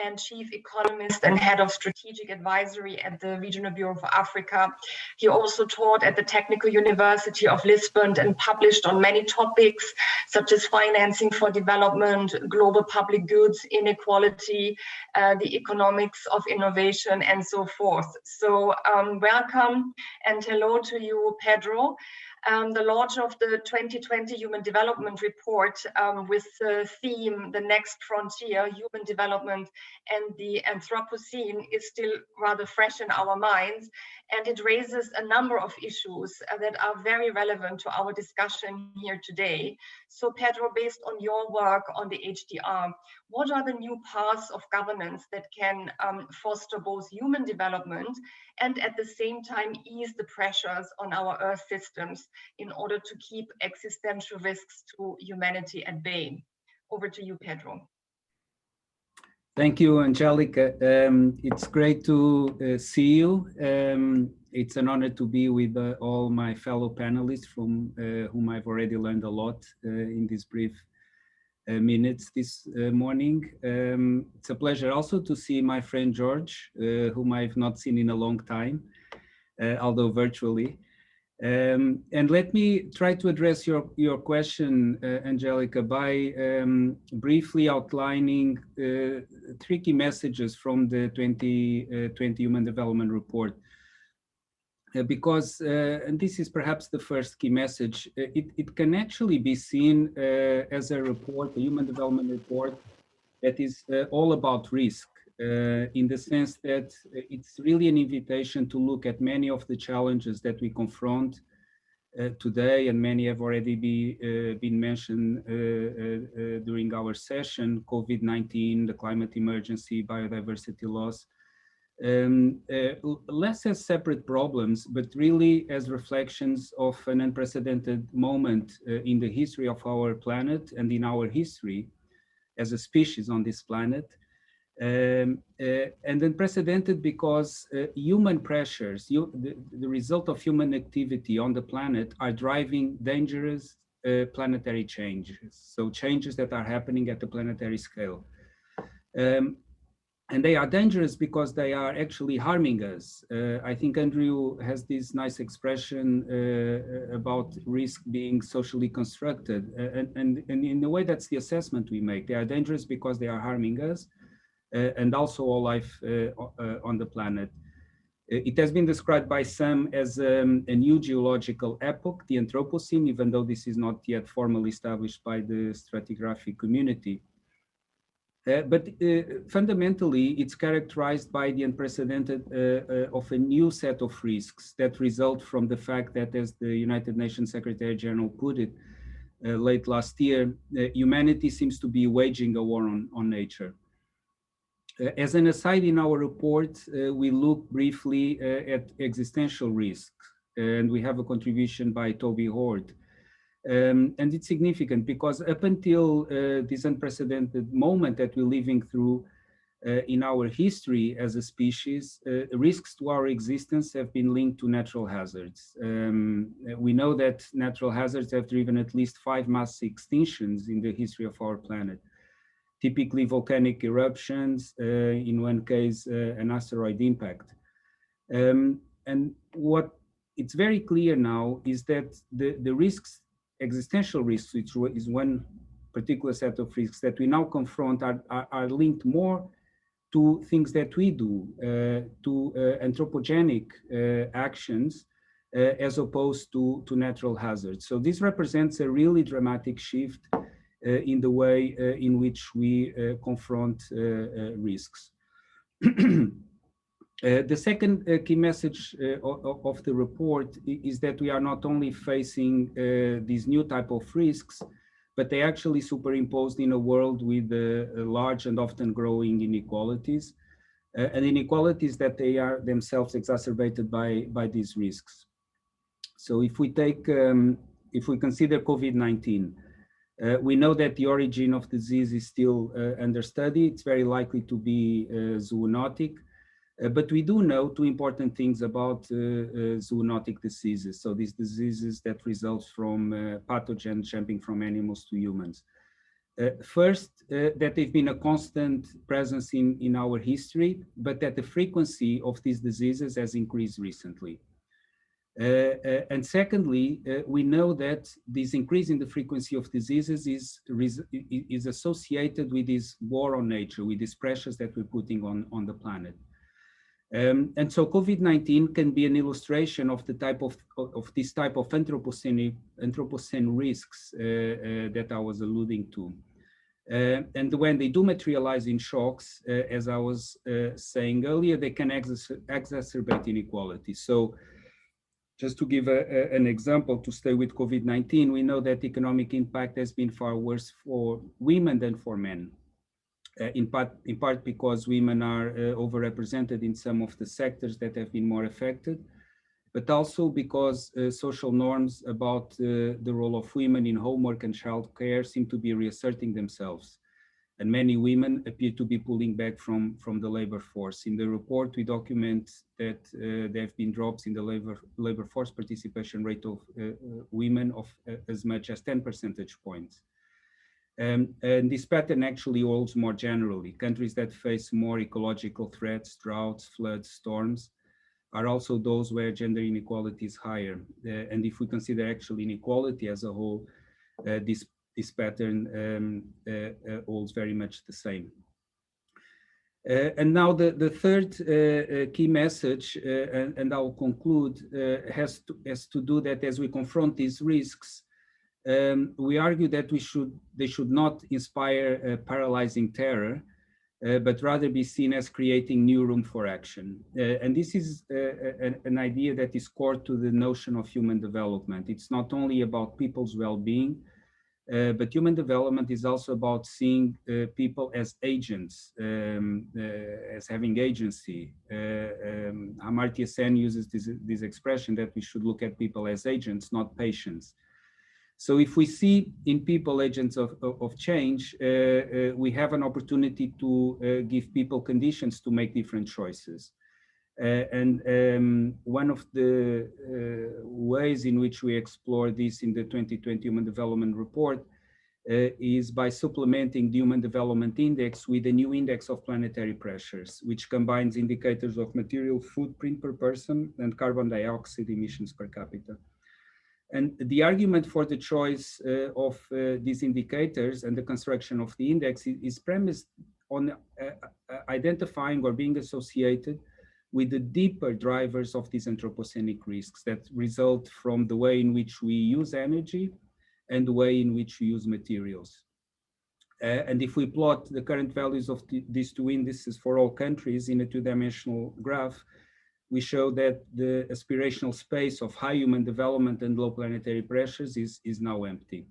and Chief Economist and Head of Strategic Advisory at the Regional Bureau for Africa. He also taught at the Technical University of Lisbon and published on many topics such as financing for development, global public goods, inequality, the economics of innovation, and so forth. So welcome and hello to you, Pedro. The launch of the 2020 Human Development Report with the theme, The Next Frontier, Human Development and the Anthropocene is still rather fresh in our minds, and it raises a number of issues that are very relevant to our discussion here today. So Pedro, based on your work on the HDR, what are the new paths of governance that can foster both human development and at the same time ease the pressures on our Earth systems in order to keep existential risks to humanity at bay? Over to you, Pedro. Thank you, Angelica. It's great to see you. It's an honor to be with all my fellow panelists from whom I've already learned a lot in these brief minutes this morning. It's a pleasure also to see my friend George, whom I've not seen in a long time, although virtually. And let me try to address your question, Angelica, by briefly outlining three key messages from the 2020 Human Development Report. Because, and this is perhaps the first key message, it can actually be seen as a report, a human development report, that is all about risk. In the sense that it's really an invitation to look at many of the challenges that we confront today, and many have already been mentioned during our session: COVID-19, the climate emergency, biodiversity loss, less as separate problems, but really as reflections of an unprecedented moment in the history of our planet and in our history as a species on this planet. And unprecedented because human pressures, the result of human activity on the planet, are driving dangerous planetary changes. So changes that are happening at the planetary scale. And they are dangerous because they are actually harming us. I think Andrew has this nice expression about risk being socially constructed. And in a way, that's the assessment we make. They are dangerous because they are harming us. And also all life on the planet. It has been described by some as a new geological epoch, the Anthropocene, even though this is not yet formally established by the stratigraphic community. But fundamentally, it's characterized by the unprecedented of a new set of risks that result from the fact that, as the United Nations Secretary General put it late last year, humanity seems to be waging a war on nature. As an aside, in our report, we look briefly at existential risk, and we have a contribution by Toby Hord. And it's significant because up until this unprecedented moment that we're living through in our history as a species, risks to our existence have been linked to natural hazards. We know that natural hazards have driven at least 5 mass extinctions in the history of our planet. Typically volcanic eruptions, in one case, an asteroid impact. and what it's very clear now is that the risks, existential risks, which is one particular set of risks that we now confront, are linked more to things that we do, to anthropogenic actions, as opposed to natural hazards. So this represents a really dramatic shift in the way in which we confront risks. The second key message of the report is that we are not only facing these new type of risks, but they actually superimposed in a world with large and often growing inequalities, and inequalities that they are themselves exacerbated by these risks. So if we take, if we consider COVID-19, we know that the origin of disease is still under study. It's very likely to be zoonotic. But we do know two important things about zoonotic diseases. So these diseases that result from pathogens jumping from animals to humans. First, that they've been a constant presence in our history, but that the frequency of these diseases has increased recently. And secondly, we know that this increase in the frequency of diseases is associated with this war on nature, with these pressures that we're putting on the planet. And so COVID-19 can be an illustration of the type of this type of Anthropocene risks that I was alluding to. And when they do materialize in shocks, as I was saying earlier, they can exacerbate inequality. So just to give an example, to stay with COVID-19, we know that economic impact has been far worse for women than for men. In part because women are overrepresented in some of the sectors that have been more affected, but also because social norms about the role of women in homework and childcare seem to be reasserting themselves. And many women appear to be pulling back from the labor force. In the report, we document that there have been drops in the labor force participation rate of women of as much as 10 percentage points. And this pattern actually holds more generally. Countries that face more ecological threats, droughts, floods, storms, are also those where gender inequality is higher. And if we consider actual inequality as a whole, this pattern holds very much the same. And now the third key message, and I'll conclude, has to do that as we confront these risks, we argue that they should not inspire paralyzing terror, but rather be seen as creating new room for action. And this is an idea that is core to the notion of human development. It's not only about people's well-being, but human development is also about seeing people as agents, as having agency. Amartya Sen uses this expression that we should look at people as agents, not patients. So if we see in people agents of change, we have an opportunity to give people conditions to make different choices. And one of the ways in which we explore this in the 2020 Human Development Report is by supplementing the Human Development Index with a new index of planetary pressures, which combines indicators of material footprint per person and carbon dioxide emissions per capita. And the argument for the choice of these indicators and the construction of the index is premised on identifying or being associated with the deeper drivers of these anthropocenic risks that result from the way in which we use energy and the way in which we use materials. And if we plot the current values of these two indices for all countries in a two-dimensional graph, we show that the aspirational space of high human development and low planetary pressures is now empty.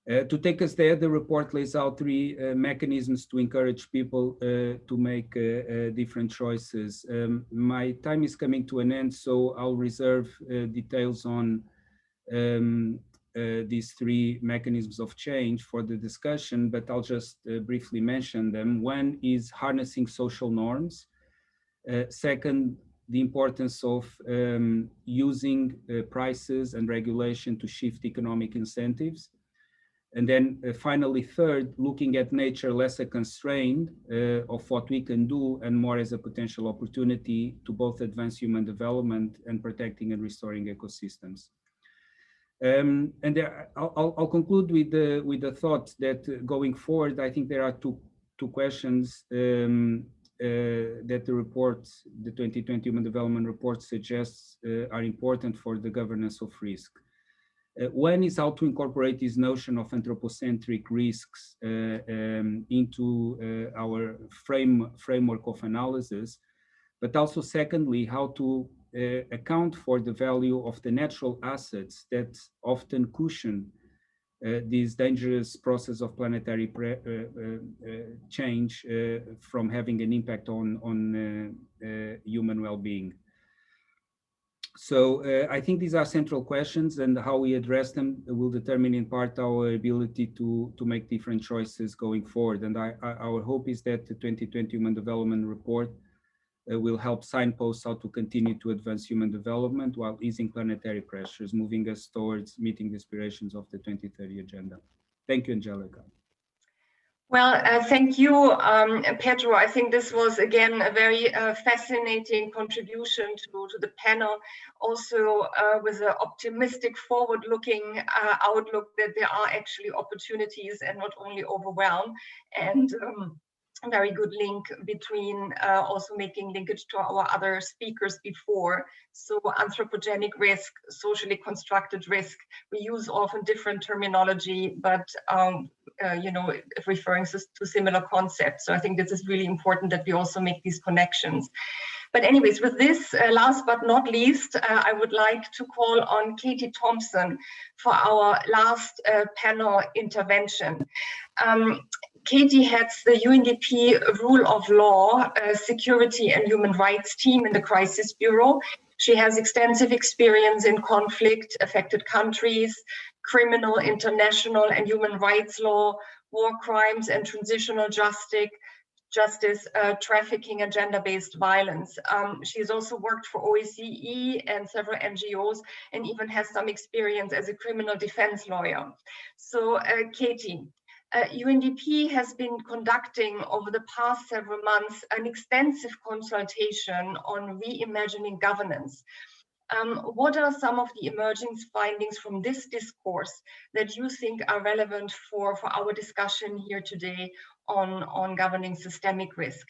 To take us there, the report lays out three mechanisms to encourage people to make different choices. My time is coming to an end, so I'll reserve details on these three mechanisms of change for the discussion, but I'll just briefly mention them. One is harnessing social norms. Second, the importance of using prices and regulation to shift economic incentives. And then finally, third, looking at nature less a constraint of what we can do and more as a potential opportunity to both advance human development and protecting and restoring ecosystems. And there, I'll conclude with the thought that going forward, I think there are two questions that the report, the 2020 Human Development Report suggests are important for the governance of risk. One is how to incorporate this notion of anthropocentric risks into our framework of analysis, but also secondly, how to account for the value of the natural assets that often cushion this dangerous process of planetary change from having an impact on human well-being. So I think these are central questions, and how we address them will determine in part our ability to make different choices going forward. And our hope is that the 2020 Human Development Report will help signpost how to continue to advance human development while easing planetary pressures, moving us towards meeting the aspirations of the 2030 Agenda. Thank you, Angelica. Well, thank you, Pedro. I think this was, again, a very fascinating contribution to the panel, also with an optimistic, forward-looking outlook that there are actually opportunities and not only overwhelm, and a very good link between also making linkage to our other speakers before. So anthropogenic risk, socially constructed risk, we use often different terminology, but you know, referring to similar concepts. So I think this is really important that we also make these connections. But anyways, with this, last but not least, I would like to call on Katie Thompson for our last panel intervention. Katie heads the UNDP Rule of Law, Security and Human Rights team in the Crisis Bureau. She has extensive experience in conflict-affected countries, criminal, international and human rights law, war crimes and transitional justice, trafficking and gender-based violence. She has also worked for OSCE and several NGOs, and even has some experience as a criminal defense lawyer. So Katie, UNDP has been conducting over the past several months an extensive consultation on reimagining governance. What are some of the emerging findings from this discourse that you think are relevant for our discussion here today on governing systemic risk?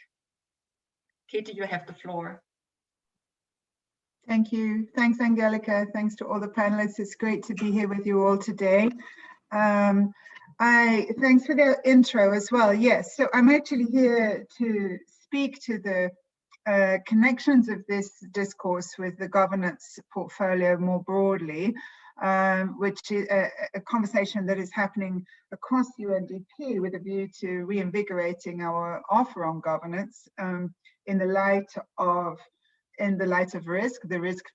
Katie, you have the floor. Thank you. Thanks, Angelica. Thanks to all the panelists. It's great to be here with you all today. Thanks for the intro as well. Yes, so I'm actually here to speak to the connections of this discourse with the governance portfolio more broadly, which is a conversation that is happening across UNDP with a view to reinvigorating our offer on governance in the light of risk, the risk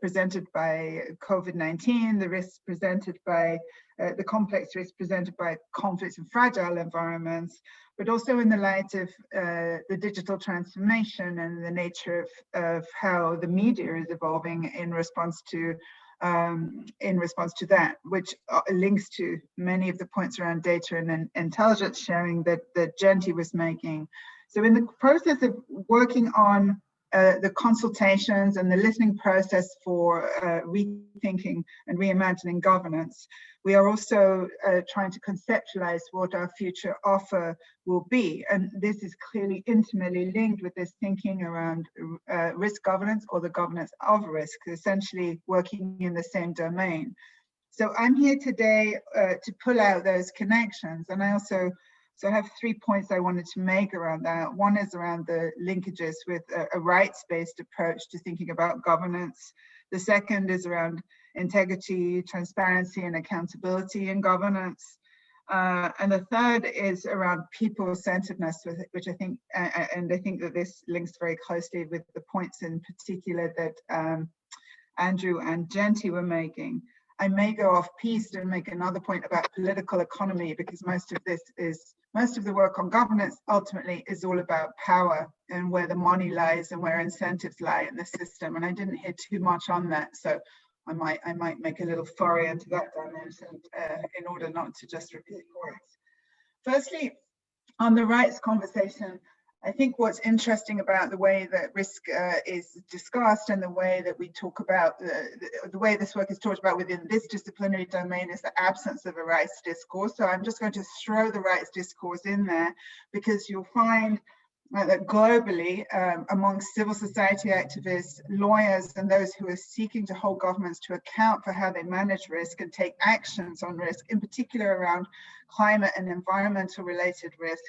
presented by COVID-19, the risks presented by the complex risks presented by conflicts and fragile environments, but also in the light of the digital transformation and the nature of how the media is evolving in response to that, which links to many of the points around data and intelligence sharing that Genti was making. So in the process of working on the consultations and the listening process for rethinking and reimagining governance, we are also trying to conceptualize what our future offer will be. And this is clearly intimately linked with this thinking around risk governance, or the governance of risk, essentially working in the same domain. So I'm here today to pull out those connections. And I also I have 3 points I wanted to make around that. One is around the linkages with a rights-based approach to thinking about governance. The second is around integrity, transparency, and accountability in governance. And the third is around people-centeredness, which I think, and I think that this links very closely with the points in particular that Andrew and Genti were making. I may go off piste and make another point about political economy, because most of the work on governance ultimately is all about power and where the money lies and where incentives lie in the system. And I didn't hear too much on that. So I might make a little foray into that dimension in order not to just repeat points. Firstly, on the rights conversation, I think what's interesting about the way that risk is discussed and the way that we talk about the way this work is talked about within this disciplinary domain is the absence of a rights discourse. So I'm just going to throw the rights discourse in there, because you'll find that globally, amongst civil society activists, lawyers, and those who are seeking to hold governments to account for how they manage risk and take actions on risk, in particular around climate and environmental related risk,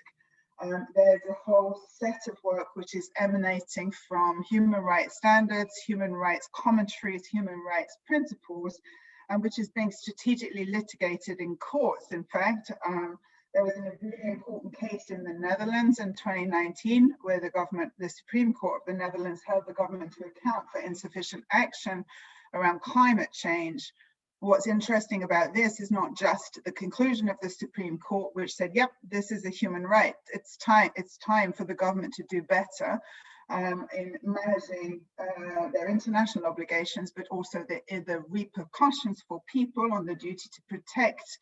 there's a whole set of work which is emanating from human rights standards, human rights commentaries, human rights principles, and which is being strategically litigated in courts. In fact, there was a really important case in the Netherlands in 2019 where the Supreme Court of the Netherlands held the government to account for insufficient action around climate change. What's interesting about this is not just the conclusion of the Supreme Court, which said, yep, this is a human right. It's time for the government to do better in managing their international obligations, but also the repercussions for people on the duty to protect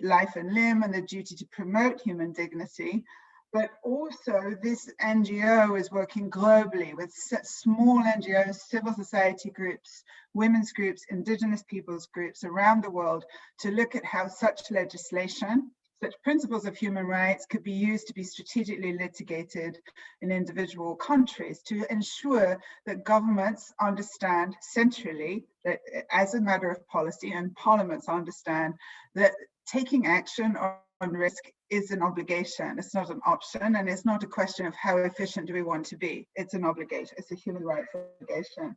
life and limb and the duty to promote human dignity. But also this NGO is working globally with small NGOs, civil society groups, women's groups, indigenous peoples groups around the world to look at how such legislation, such principles of human rights could be used to be strategically litigated in individual countries to ensure that governments understand centrally that as a matter of policy, and parliaments understand that taking action on risk is an obligation. It's not an option, and it's not a question of how efficient do we want to be. It's an obligation. It's a human rights obligation.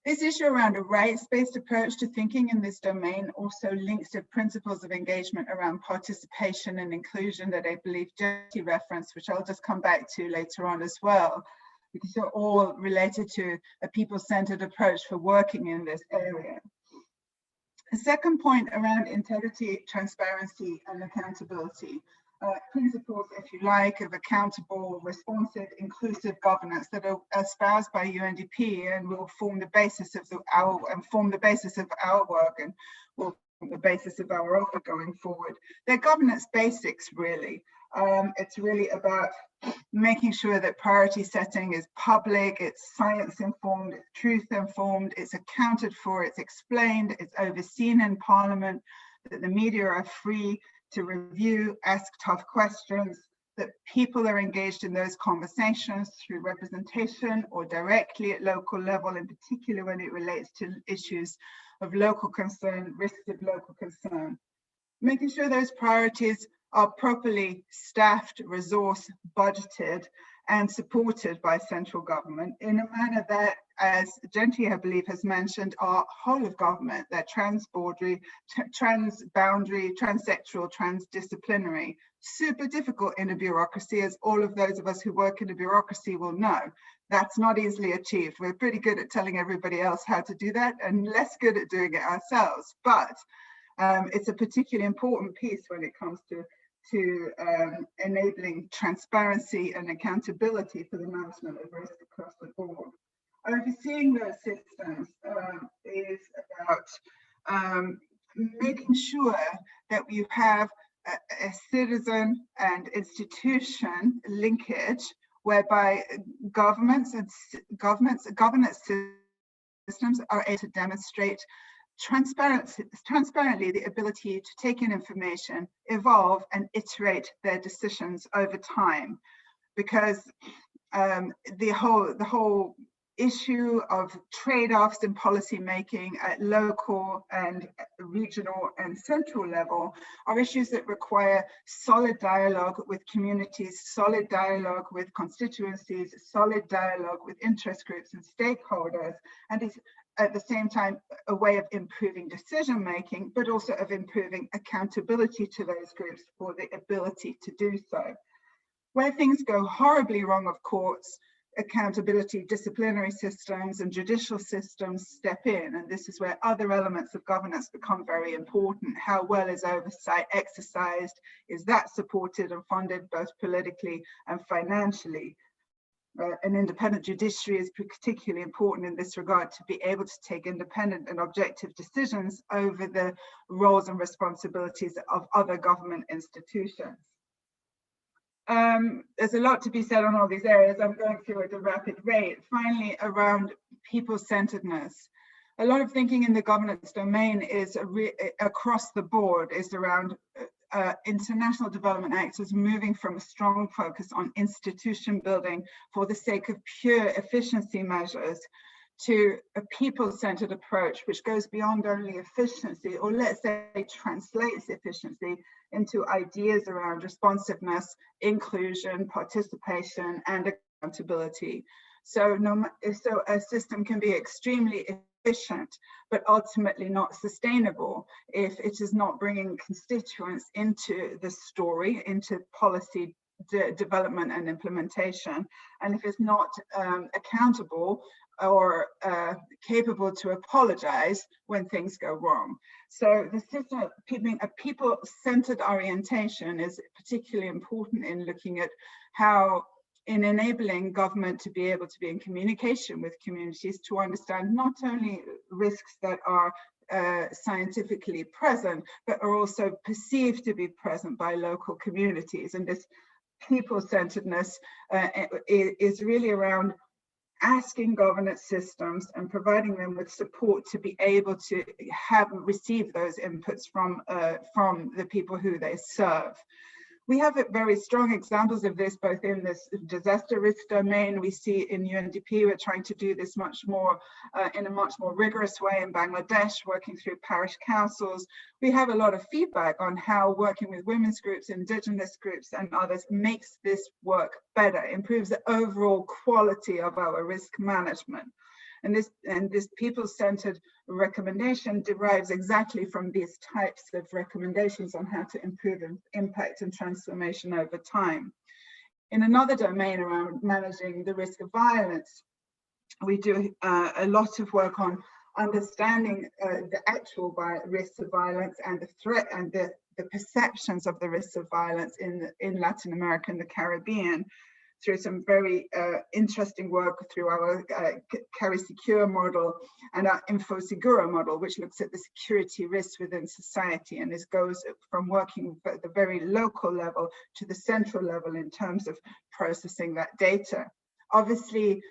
This issue around a rights-based approach to thinking in this domain also links to principles of engagement around participation and inclusion that I believe Genti referenced, which I'll just come back to later on as well, because they're all related to a people-centered approach for working in this area. The second point around integrity, transparency, and accountability. Principles, if you like, of accountable, responsive, inclusive governance that are espoused by UNDP and will form the basis of our work and will form the basis of our offer going forward. They're governance basics, really. It's really about making sure that priority setting is public, it's science informed, it's truth informed, it's accounted for, it's explained, it's overseen in Parliament, that the media are free to review, ask tough questions, that people are engaged in those conversations through representation or directly at local level, in particular when it relates to issues of local concern, risks of local concern. Making sure those priorities are properly staffed, resourced, budgeted, and supported by central government in a manner that, as Genti, I believe, has mentioned, are whole of government. They're transboundary, transboundary, transsectoral, transdisciplinary. Super difficult in a bureaucracy, as all of those of us who work in a bureaucracy will know. That's not easily achieved. We're pretty good at telling everybody else how to do that and less good at doing it ourselves. But it's a particularly important piece when it comes to enabling transparency and accountability for the management of risk across the board. Overseeing those systems is about making sure that you have a citizen and institution linkage whereby governance systems are able to demonstrate transparently the ability to take in information, evolve, and iterate their decisions over time. Because the whole issue of trade-offs in policy making at local and regional and central level are issues that require solid dialogue with communities, solid dialogue with constituencies, solid dialogue with interest groups and stakeholders, and is at the same time a way of improving decision making, but also of improving accountability to those groups for the ability to do so. Where things go horribly wrong, of course, accountability, disciplinary systems and judicial systems step in, and this is where other elements of governance become very important. How well is oversight exercised? Is that supported and funded both politically and financially? An independent judiciary is particularly important in this regard, to be able to take independent and objective decisions over the roles and responsibilities of other government institutions. There's a lot to be said on all these areas. I'm going through at a rapid rate. Finally, around people-centeredness. A lot of thinking in the governance domain is across the board is around international development actors moving from a strong focus on institution building for the sake of pure efficiency measures to a people-centered approach, which goes beyond only efficiency, or let's say translates efficiency into ideas around responsiveness, inclusion, participation, and accountability. So a system can be extremely efficient, but ultimately not sustainable if it is not bringing constituents into the story, into policy development and implementation, and if it's not accountable or capable to apologize when things go wrong. So the system, a people-centered orientation is particularly important in looking at how, in enabling government to be able to be in communication with communities, to understand not only risks that are scientifically present, but are also perceived to be present by local communities. And this people-centeredness is really around asking governance systems and providing them with support to be able to receive those inputs from the people who they serve. We have very strong examples of this, both in this disaster risk domain. We see in UNDP, we're trying to do this much more in a much more rigorous way in Bangladesh, working through parish councils. We have a lot of feedback on how working with women's groups, indigenous groups, and others makes this work better, improves the overall quality of our risk management. And this people-centered recommendation derives exactly from these types of recommendations on how to improve impact and transformation over time. In another domain around managing the risk of violence, we do a lot of work on understanding the actual risks of violence and the threat and the perceptions of the risks of violence in Latin America and the Caribbean, through some very interesting work through our CariSecure model and our InfoSeguro model, which looks at the security risks within society, and this goes from working at the very local level to the central level in terms of processing that data. Obviously,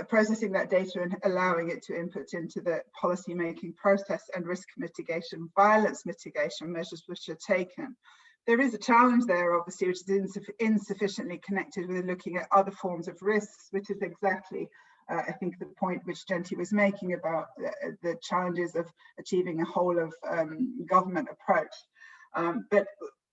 processing that data and allowing it to input into the policy-making process and risk mitigation, violence mitigation measures which are taken. There is a challenge there, obviously, which is insufficiently connected with looking at other forms of risks, which is exactly, I think, the point which Genti was making about the challenges of achieving a whole of government approach. But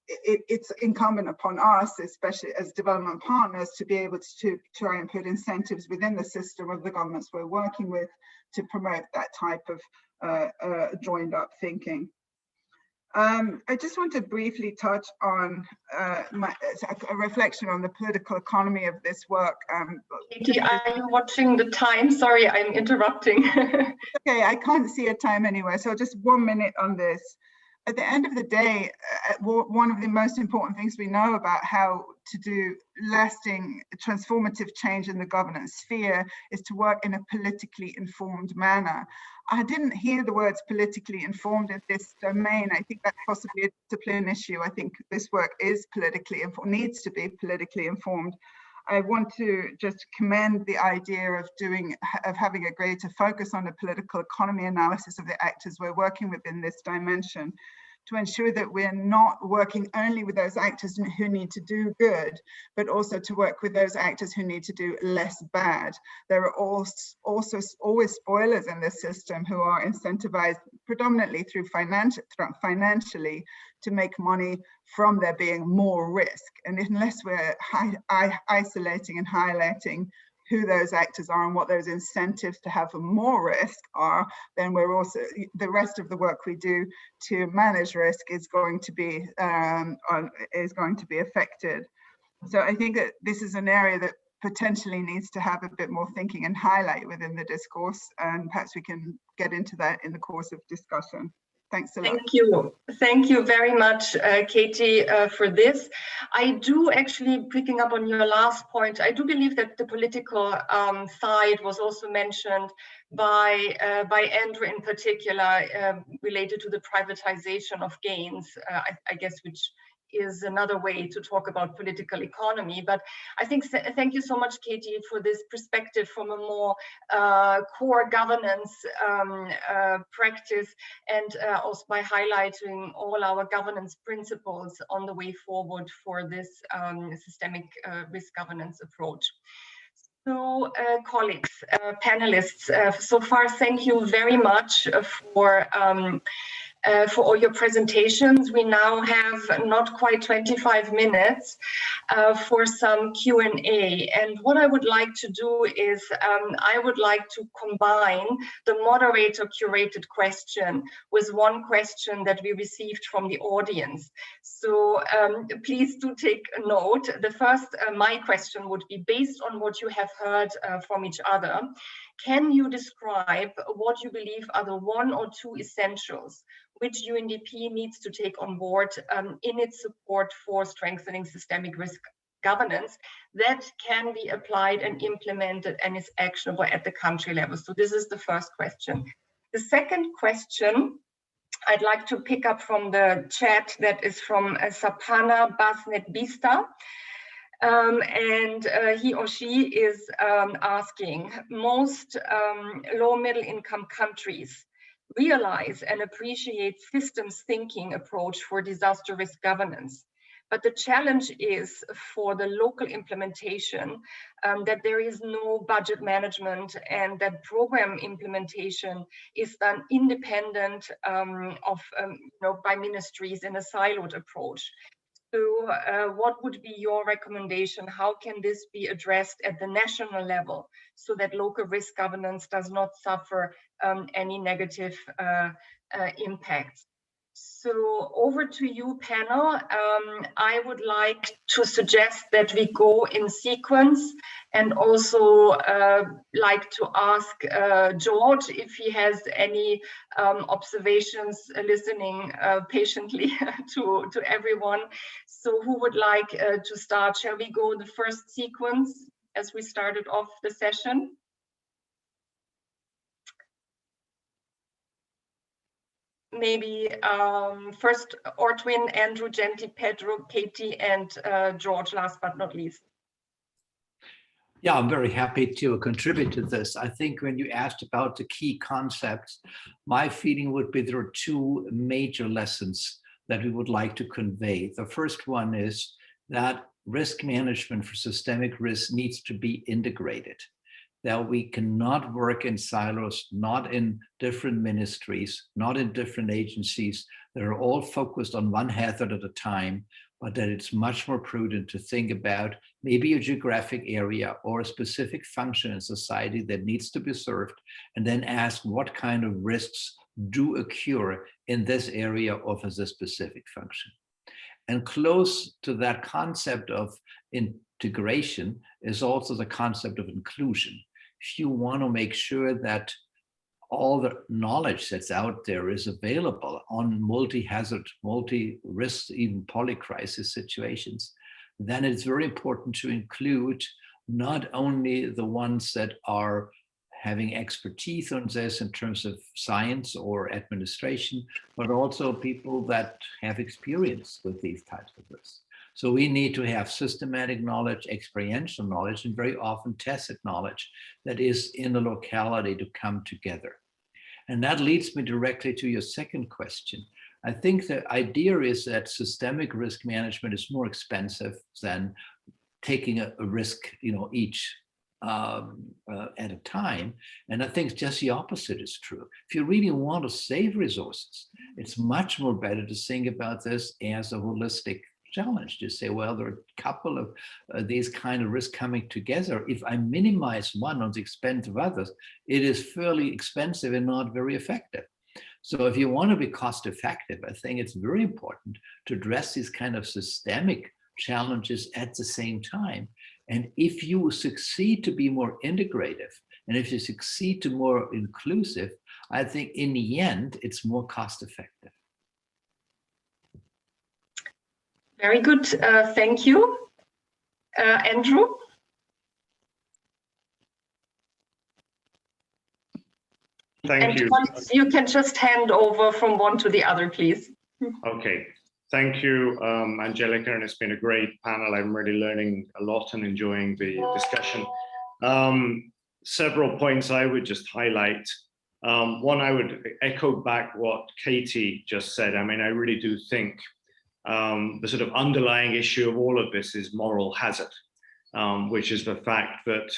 it's incumbent upon us, especially as development partners, to be able to try and put incentives within the system of the governments we're working with to promote that type of joined up thinking. I just want to briefly touch on a reflection on the political economy of this work. Katie, are you watching the time? Sorry, I'm interrupting. Okay, I can't see a time anywhere, so just 1 minute on this. At the end of the day, one of the most important things we know about how to do lasting transformative change in the governance sphere is to work in a politically informed manner. I didn't hear the words politically informed in this domain. I think that's possibly a discipline issue. I think this work is politically informed, needs to be politically informed. I want to just commend the idea of having a greater focus on the political economy analysis of the actors we're working with in this dimension, to ensure that we're not working only with those actors who need to do good, but also to work with those actors who need to do less bad. There are also always spoilers in this system who are incentivized predominantly through financially to make money from there being more risk. And unless we're isolating and highlighting who those actors are and what those incentives to have more risk are, then we're also, the rest of the work we do to manage risk is going to be affected. So I think that this is an area that potentially needs to have a bit more thinking and highlight within the discourse, and perhaps we can get into that in the course of discussion. Thanks a lot. Thank you. Thank you very much, Katie, for this. I do actually, picking up on your last point, I do believe that the political side was also mentioned by Andrew in particular, related to the privatization of gains, I guess, which is another way to talk about political economy. But I think, thank you so much, Katie, for this perspective from a more core governance practice, and also by highlighting all our governance principles on the way forward for this systemic risk governance approach. So, colleagues, panelists, so far, thank you very much for all your presentations. We now have not quite 25 minutes for some Q&A. And what I would like to do is I would like to combine the moderator curated question with one question that we received from the audience. So please do take a note. The first, my question would be, based on what you have heard from each other, can you describe what you believe are the 1 or 2 essentials which UNDP needs to take on board in its support for strengthening systemic risk governance that can be applied and implemented and is actionable at the country level? So this is the first question. The second question I'd like to pick up from the chat that is from Sapana Basnet Bista. And he or she is asking, most low middle income countries realize and appreciate systems thinking approach for disaster risk governance. But the challenge is for the local implementation that there is no budget management and that program implementation is done independent of by ministries in a siloed approach. So what would be your recommendation? How can this be addressed at the national level so that local risk governance does not suffer any negative impacts? So over to you, panel. I would like to suggest that we go in sequence, and also like to ask George if he has any observations, listening patiently to everyone. So who would like to start? Shall we go the first sequence as we started off the session? Maybe first Ortwin, Andrew, Genti, Pedro, Katie, and George, last but not least. Yeah, I'm very happy to contribute to this. I think when you asked about the key concepts, my feeling would be there are 2 major lessons that we would like to convey. The first one is that risk management for systemic risk needs to be integrated, that we cannot work in silos, not in different ministries, not in different agencies that are all focused on one hazard at a time, but that it's much more prudent to think about maybe a geographic area or a specific function in society that needs to be served, and then ask what kind of risks do occur in this area of a specific function. And close to that concept of integration is also the concept of inclusion. If you want to make sure that all the knowledge that's out there is available on multi-hazard, multi-risk, even polycrisis situations, then it's very important to include not only the ones that are having expertise on this in terms of science or administration, but also people that have experience with these types of risks. So we need to have systematic knowledge, experiential knowledge, and very often tested knowledge that is in the locality to come together. And that leads me directly to your second question. I think the idea is that systemic risk management is more expensive than taking a risk, each at a time. And I think just the opposite is true. If you really want to save resources, it's much more better to think about this as a holistic challenge, to say, well, there are a couple of these kind of risks coming together. If I minimize one on the expense of others, it is fairly expensive and not very effective. So if you want to be cost effective, I think it's very important to address these kind of systemic challenges at the same time. And if you succeed to be more integrative, and if you succeed to more inclusive, I think in the end, it's more cost effective. Very good. Thank you. Andrew? Thank you. You can just hand over from one to the other, please. Okay. Thank you, Angelica, and it's been a great panel. I'm really learning a lot and enjoying the discussion. Several points I would just highlight. One, I would echo back what Katie just said. I mean, I really do think the sort of underlying issue of all of this is moral hazard, which is the fact that,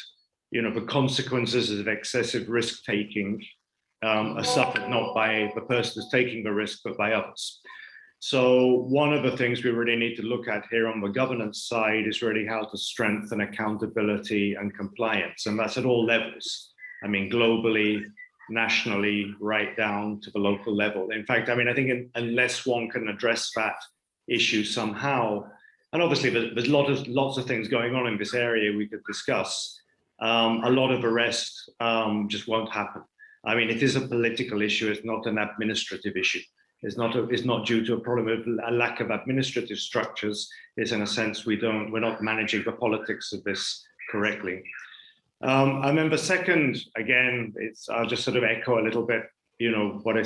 you know, the consequences of excessive risk-taking are suffered not by the person who's taking the risk, but by others. So one of the things we really need to look at here on the governance side is really how to strengthen accountability and compliance. And that's at all levels. I mean, globally, nationally, right down to the local level. In fact, I mean, I think unless one can address that issue somehow, and obviously there's lots of things going on in this area we could discuss, a lot of arrest just won't happen. I mean, it is a political issue, it's not an administrative issue. It's not due to a problem of a lack of administrative structures. It's in a sense we're not managing the politics of this correctly. I remember second, again, I'll just sort of echo a little bit, you know, what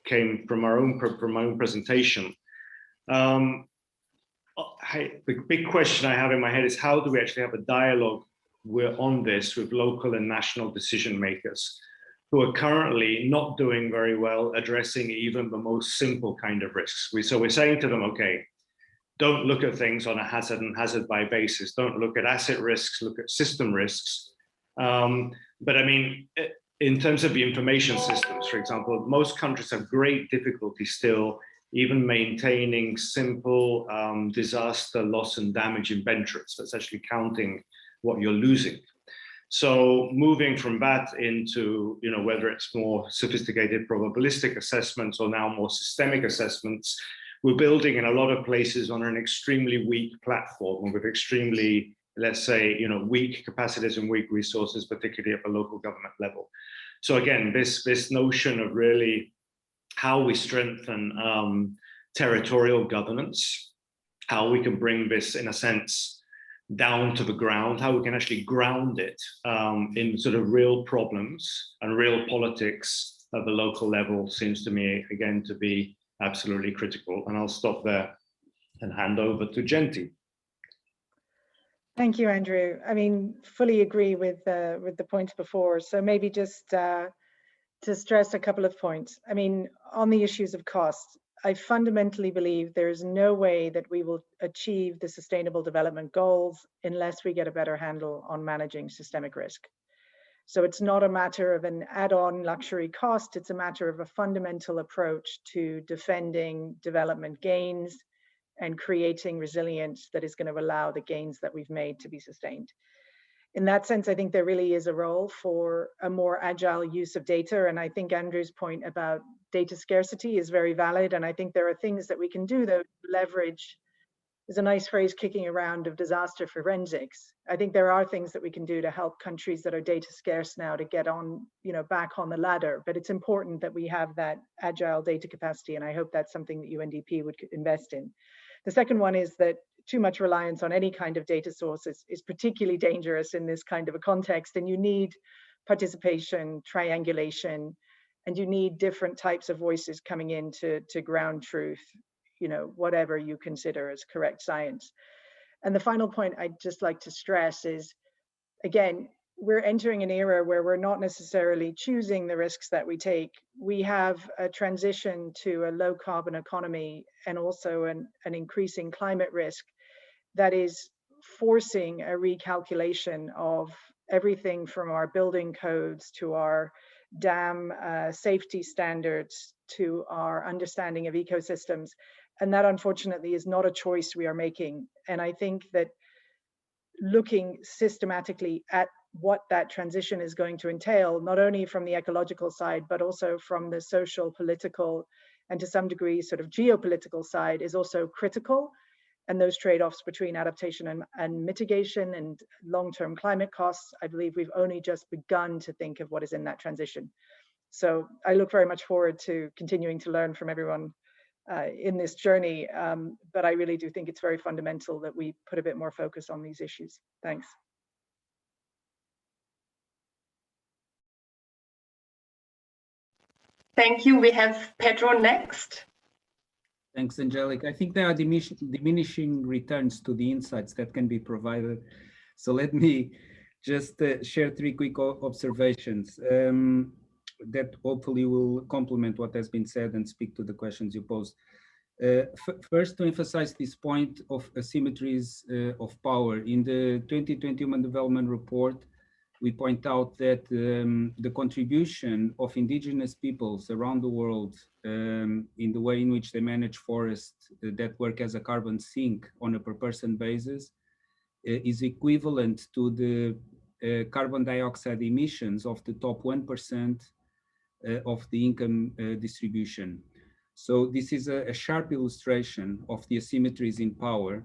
came from my own presentation. The big question I have in my head is how do we actually have a dialogue on this with local and national decision makers who are currently not doing very well addressing even the most simple kind of risks. So we're saying to them, okay, don't look at things on a hazard and hazard by basis. Don't look at asset risks, look at system risks. But I mean, in terms of the information systems, for example, most countries have great difficulty still even maintaining simple disaster loss and damage inventories. That's actually counting what you're losing. So moving from that into, you know, whether it's more sophisticated probabilistic assessments or now more systemic assessments, we're building in a lot of places on an extremely weak platform and with extremely, let's say, you know, weak capacities and weak resources, particularly at the local government level. So again, this notion of really how we strengthen territorial governance, how we can bring this in a sense down to the ground, how we can actually ground it in sort of real problems and real politics at the local level seems to me, again, to be absolutely critical. And I'll stop there and hand over to Genti. Thank you, Andrew. I mean, fully agree with the points before. So maybe just to stress a couple of points. I mean, on the issues of cost, I fundamentally believe there is no way that we will achieve the Sustainable Development Goals unless we get a better handle on managing systemic risk. So it's not a matter of an add-on luxury cost, it's a matter of a fundamental approach to defending development gains and creating resilience that is going to allow the gains that we've made to be sustained. In that sense, I think there really is a role for a more agile use of data. And I think Andrew's point about data scarcity is very valid. And I think there are things that we can do though to leverage, there's a nice phrase kicking around of disaster forensics. I think there are things that we can do to help countries that are data scarce now to get on, you know, back on the ladder. But it's important that we have that agile data capacity. And I hope that's something that UNDP would invest in. The second one is that too much reliance on any kind of data sources is particularly dangerous in this kind of a context, and you need participation, triangulation, and you need different types of voices coming in to ground truth, you know, whatever you consider as correct science. And the final point I'd just like to stress is, again, we're entering an era where we're not necessarily choosing the risks that we take. We have a transition to a low carbon economy and also an increasing climate risk that is forcing a recalculation of everything from our building codes to our dam safety standards to our understanding of ecosystems. And that unfortunately is not a choice we are making. And I think that looking systematically at what that transition is going to entail, not only from the ecological side, but also from the social, political, and to some degree sort of geopolitical side is also critical. And those trade-offs between adaptation and mitigation and long-term climate costs, I believe we've only just begun to think of what is in that transition. So I look very much forward to continuing to learn from everyone in this journey, but I really do think it's very fundamental that we put a bit more focus on these issues. Thanks. Thank you. We have Pedro next. Thanks, Angelica. I think there are diminishing returns to the insights that can be provided. So let me just share 3 quick observations that hopefully will complement what has been said and speak to the questions you posed. First, to emphasize this point of asymmetries of power. In the 2020 Human Development Report, we point out that the contribution of indigenous peoples around the world in the way in which they manage forests that work as a carbon sink on a per person basis is equivalent to the carbon dioxide emissions of the top 1% of the income distribution. So this is a sharp illustration of the asymmetries in power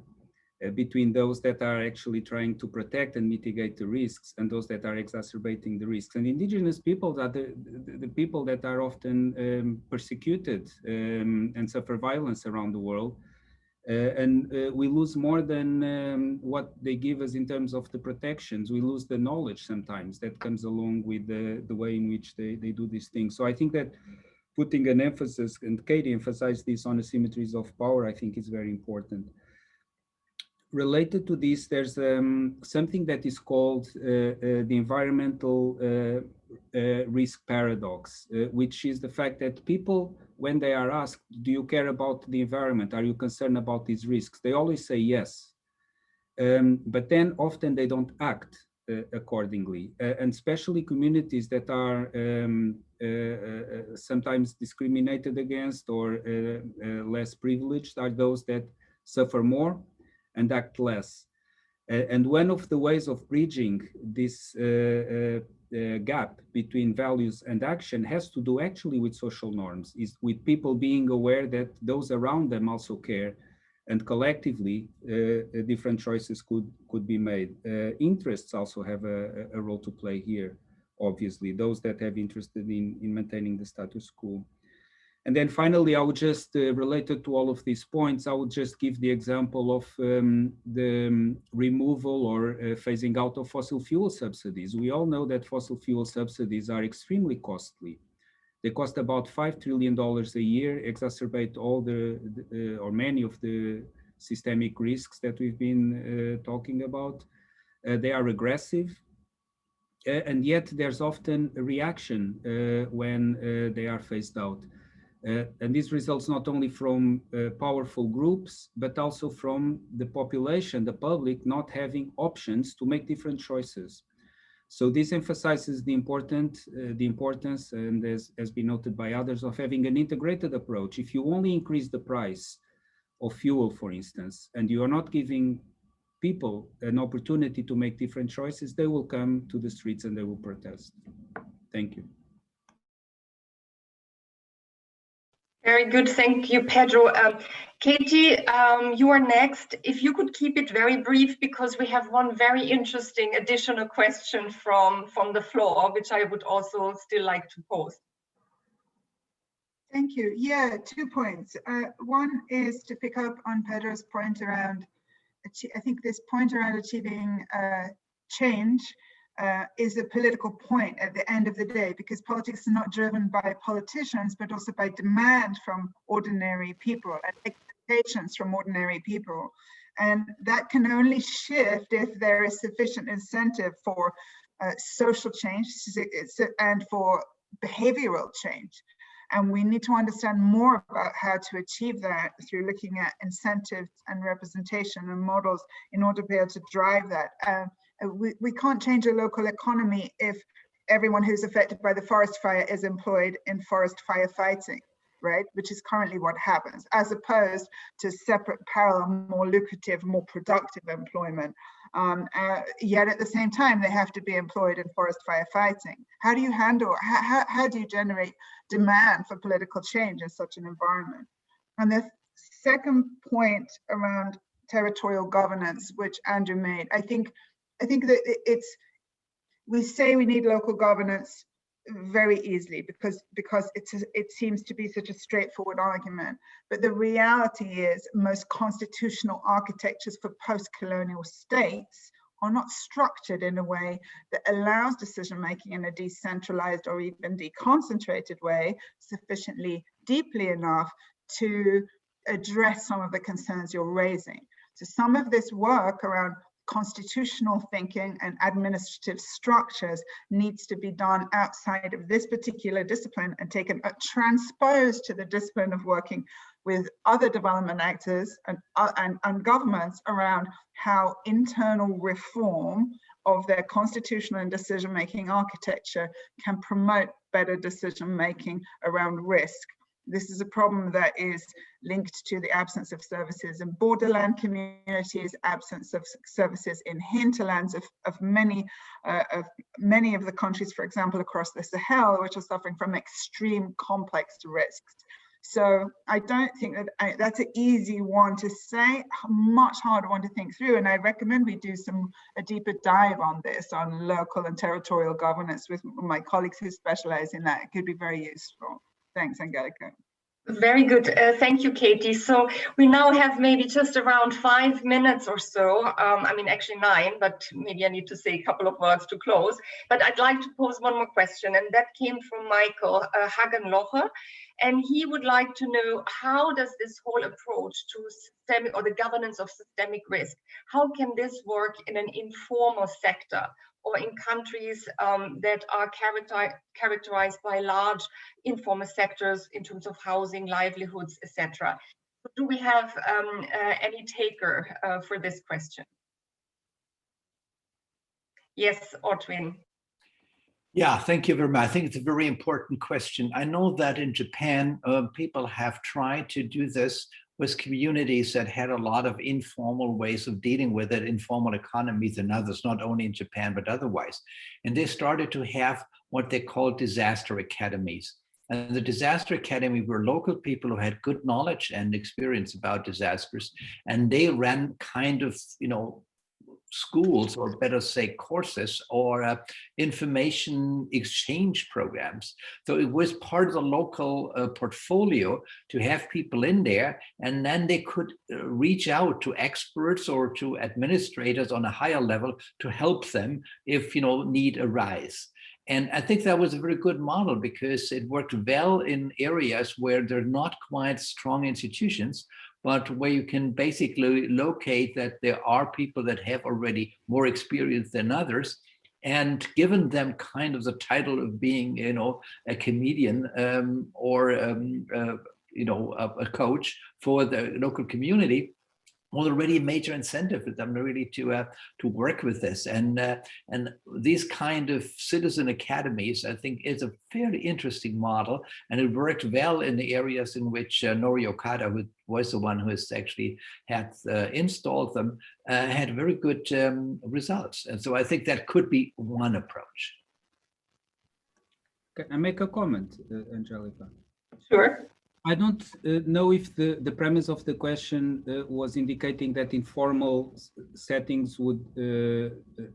between those that are actually trying to protect and mitigate the risks and those that are exacerbating the risks. And indigenous peoples are the people that are often persecuted and suffer violence around the world. And we lose more than what they give us in terms of the protections. We lose the knowledge sometimes that comes along with the way in which they do these things. So I think that putting an emphasis, and Katie emphasized this, on asymmetries of power, I think is very important. Related to this, there's something that is called the environmental risk paradox, which is the fact that people, when they are asked, do you care about the environment? Are you concerned about these risks? They always say yes. But then often they don't act accordingly. And especially communities that are sometimes discriminated against or less privileged are those that suffer more and act less. And one of the ways of bridging this gap between values and action has to do actually with social norms, is with people being aware that those around them also care, and collectively different choices could be made. Interests also have a role to play here, obviously, those that have interested in maintaining the status quo. And then finally, I would just, related to all of these points, I would just give the example of the removal or phasing out of fossil fuel subsidies. We all know that fossil fuel subsidies are extremely costly. They cost about $5 trillion a year, exacerbate all or many of the systemic risks that we've been talking about. They are aggressive. And yet there's often a reaction when they are phased out. And this results not only from powerful groups, but also from the population, the public, not having options to make different choices. So this emphasizes the importance, and as been noted by others, of having an integrated approach. If you only increase the price of fuel, for instance, and you are not giving people an opportunity to make different choices, they will come to the streets and they will protest. Thank you. Very good, thank you, Pedro. Katie, you are next. If you could keep it very brief, because we have one very interesting additional question from the floor, which I would also still like to pose. Thank you. Yeah, 2 points. One is to pick up on Pedro's point around, I think this point around achieving change is a political point at the end of the day, because politics is not driven by politicians, but also by demand from ordinary people and expectations from ordinary people. And that can only shift if there is sufficient incentive for social change and for behavioral change. And we need to understand more about how to achieve that through looking at incentives and representation and models in order to be able to drive that. We can't change a local economy if everyone who's affected by the forest fire is employed in forest firefighting, right? Which is currently what happens, as opposed to separate, parallel, more lucrative, more productive employment. Yet at the same time, they have to be employed in forest firefighting. How do you handle, how do you generate demand for political change in such an environment? And the second point around territorial governance, which Andrew made, I think that we say we need local governance very easily because it seems to be such a straightforward argument. But the reality is most constitutional architectures for post-colonial states are not structured in a way that allows decision-making in a decentralized or even deconcentrated way sufficiently deeply enough to address some of the concerns you're raising. So some of this work around constitutional thinking and administrative structures needs to be done outside of this particular discipline and taken transposed to the discipline of working with other development actors and governments around how internal reform of their constitutional and decision-making architecture can promote better decision-making around risk. This is a problem that is linked to the absence of services in borderland communities, absence of services in hinterlands of many of the countries, for example, across the Sahel, which are suffering from extreme complex risks. So I don't think that that's an easy one to say, much harder one to think through. And I recommend we do a deeper dive on this, on local and territorial governance with my colleagues who specialize in that. It could be very useful. Thanks, Angelica. Very good. Thank you, Katie. So we now have maybe just around 5 minutes or so. I mean, actually 9, but maybe I need to say a couple of words to close. But I'd like to pose one more question, and that came from Michael Hagenlocher. And he would like to know, how does this whole approach to systemic or the governance of systemic risk, how can this work in an informal sector or in countries that are characterized by large informal sectors in terms of housing, livelihoods, etc.? Do we have any taker for this question? Yes, Otwin. Yeah, thank you very much. I think it's a very important question. I know that in Japan, people have tried to do this with communities that had a lot of informal ways of dealing with it, informal economies and others, not only in Japan, but otherwise. And they started to have what they call disaster academies. And the disaster academy were local people who had good knowledge and experience about disasters. And they ran kind of, schools, or better say courses, or information exchange programs. So it was part of the local portfolio to have people in there, and then they could reach out to experts or to administrators on a higher level to help them if need arise. And I think that was a very good model because it worked well in areas where there are not quite strong institutions, but where you can basically locate that there are people that have already more experience than others, and given them kind of the title of being, a comedian or a coach for the local community, already a major incentive for them really to work with this. And these kind of citizen academies, I think, is a fairly interesting model, and it worked well in the areas in which Nori Okada, who was the one who has actually had installed them, had very good results. And so I think that could be one approach. Can I make a comment, Angelica? Sure. I don't know if the premise of the question was indicating that informal settings would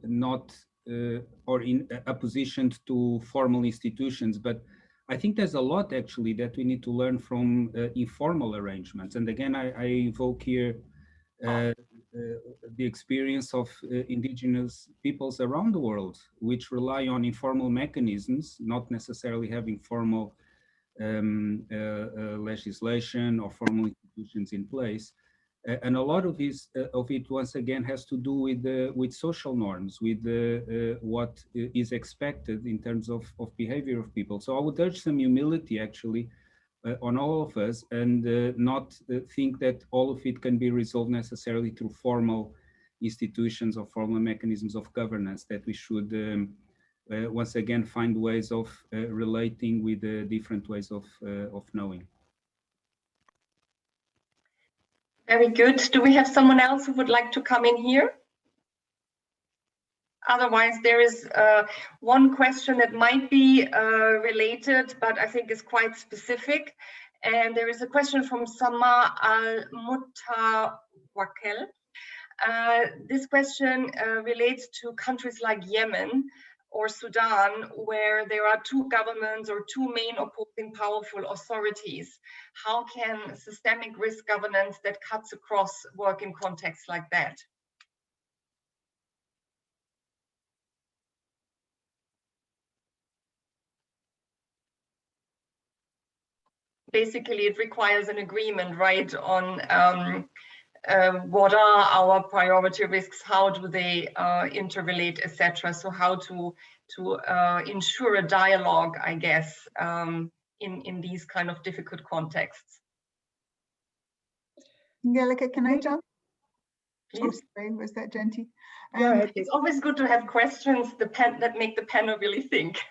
not or in opposition to formal institutions, but I think there's a lot actually that we need to learn from informal arrangements. And again, I evoke here the experience of indigenous peoples around the world, which rely on informal mechanisms, not necessarily having formal legislation or formal institutions in place, and a lot of it once again has to do with social norms, with what is expected in terms of behavior of people. So I would urge some humility actually on all of us, and not think that all of it can be resolved necessarily through formal institutions or formal mechanisms of governance, that we should once again find ways of relating with different ways of knowing. Very good. Do we have someone else who would like to come in here? Otherwise, there is one question that might be related, but I think is quite specific. And there is a question from Sama Al-Mutawakel. This question relates to countries like Yemen, or Sudan, where there are two governments or two main opposing powerful authorities? How can systemic risk governance that cuts across work in contexts like that? Basically, it requires an agreement, right, on what are our priority risks, how do they interrelate, etc. So how to ensure a dialogue, I guess, in these kind of difficult contexts. Angelica, can I jump? Please. Oh, sorry, was that Genti? It's always good to have questions that make the panel really think.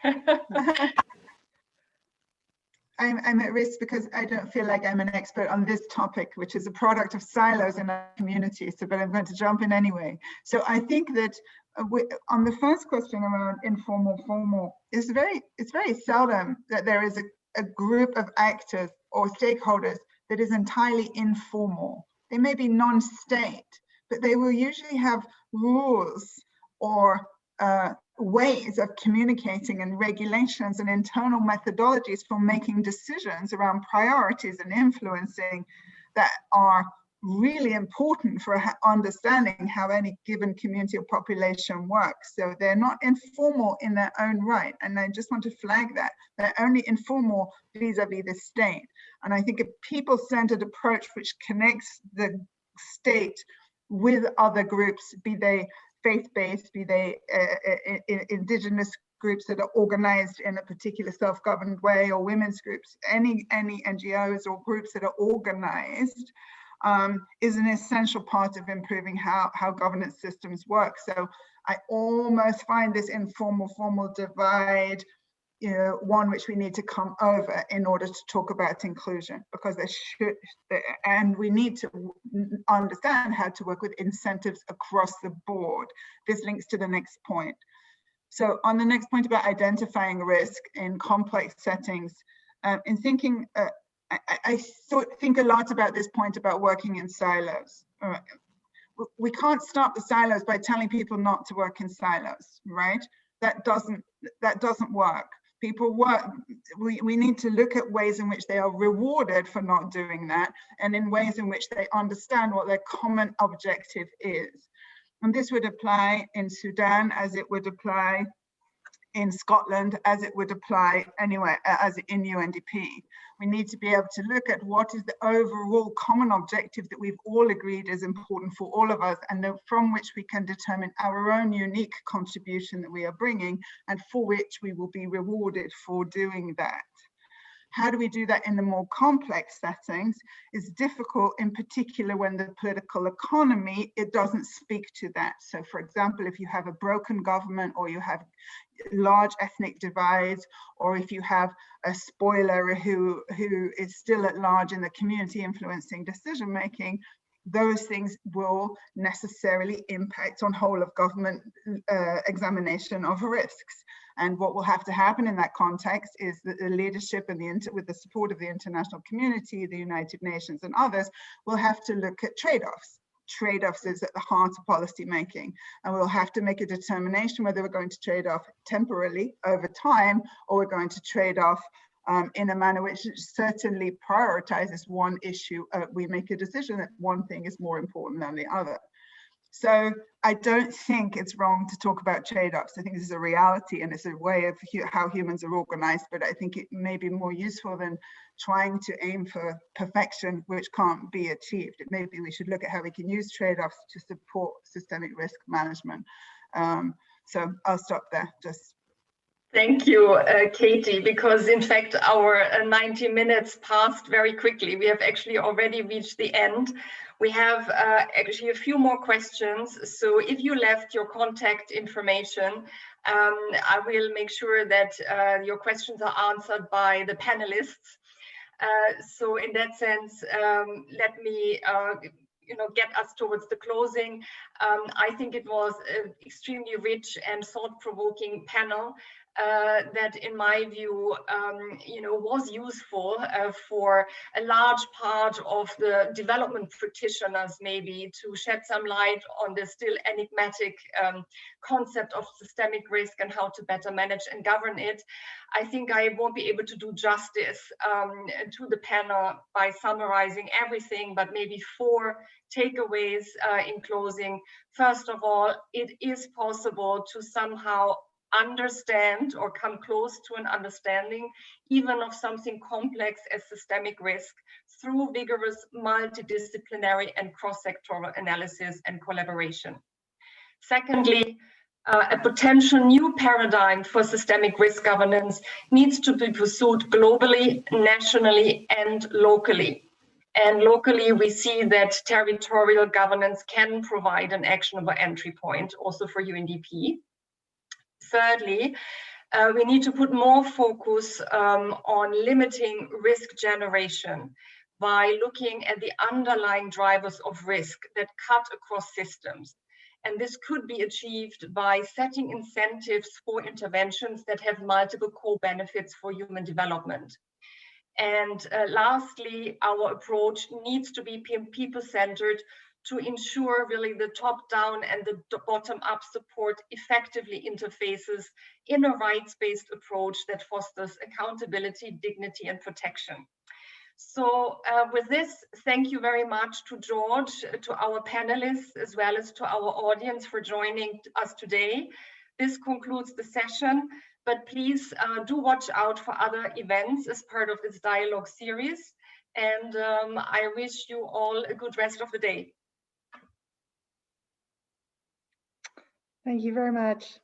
I'm at risk because I don't feel like I'm an expert on this topic, which is a product of silos in our community. So, but I'm going to jump in anyway. So I think that on the first question around informal, formal, it's very seldom that there is a group of actors or stakeholders that is entirely informal. They may be non-state, but they will usually have rules or ways of communicating and regulations and internal methodologies for making decisions around priorities and influencing that are really important for understanding how any given community or population works. So they're not informal in their own right. And I just want to flag that. They're only informal vis-a-vis the state. And I think a people-centered approach which connects the state with other groups, be they faith-based, be they indigenous groups that are organized in a particular self-governed way, or women's groups, any NGOs or groups that are organized, is an essential part of improving how governance systems work. So I almost find this informal-formal divide, one which we need to come over in order to talk about inclusion, because and we need to understand how to work with incentives across the board. This links to the next point. So on the next point about identifying risk in complex settings, in thinking, I think a lot about this point about working in silos. We can't stop the silos by telling people not to work in silos, right? That doesn't work. People work, we need to look at ways in which they are rewarded for not doing that, and in ways in which they understand what their common objective is. And this would apply in Sudan, as it would apply in Scotland, as it would apply anywhere, as in UNDP. We need to be able to look at what is the overall common objective that we've all agreed is important for all of us, and from which we can determine our own unique contribution that we are bringing, and for which we will be rewarded for doing that. How do we do that in the more complex settings is difficult, in particular when the political economy, it doesn't speak to that. So for example, if you have a broken government, or you have large ethnic divides, or if you have a spoiler who is still at large in the community influencing decision making, those things will necessarily impact on whole of government examination of risks. And what will have to happen in that context is that the leadership and with the support of the international community, the United Nations and others, will have to look at trade-offs. Trade-offs is at the heart of policy making. And we'll have to make a determination whether we're going to trade off temporarily over time, or we're going to trade off in a manner which certainly prioritizes one issue. We make a decision that one thing is more important than the other. So I don't think it's wrong to talk about trade-offs. I think this is a reality, and it's a way of how humans are organized, but I think it may be more useful than trying to aim for perfection, which can't be achieved. Maybe we should look at how we can use trade-offs to support systemic risk management. So I'll stop there. Thank you, Katie, because in fact our 90 minutes passed very quickly. We have actually already reached the end. We have actually a few more questions. So if you left your contact information, I will make sure that your questions are answered by the panelists. So in that sense, let me get us towards the closing. I think it was an extremely rich and thought-provoking panel. that, in my view, was useful for a large part of the development practitioners, maybe, to shed some light on the still enigmatic concept of systemic risk and how to better manage and govern it. I think I won't be able to do justice to the panel by summarizing everything, but maybe 4 takeaways in closing. First of all, it is possible to somehow understand or come close to an understanding even of something complex as systemic risk through vigorous multidisciplinary and cross-sectoral analysis and collaboration. Secondly, a potential new paradigm for systemic risk governance needs to be pursued globally, nationally, and locally. And locally, we see that territorial governance can provide an actionable entry point also for UNDP. Thirdly, we need to put more focus on limiting risk generation by looking at the underlying drivers of risk that cut across systems. And this could be achieved by setting incentives for interventions that have multiple co-benefits for human development. And lastly, our approach needs to be people-centered to ensure really the top-down and the bottom-up support effectively interfaces in a rights-based approach that fosters accountability, dignity, and protection. So with this, thank you very much to George, to our panelists, as well as to our audience for joining us today. This concludes the session, but please do watch out for other events as part of this dialogue series. And I wish you all a good rest of the day. Thank you very much.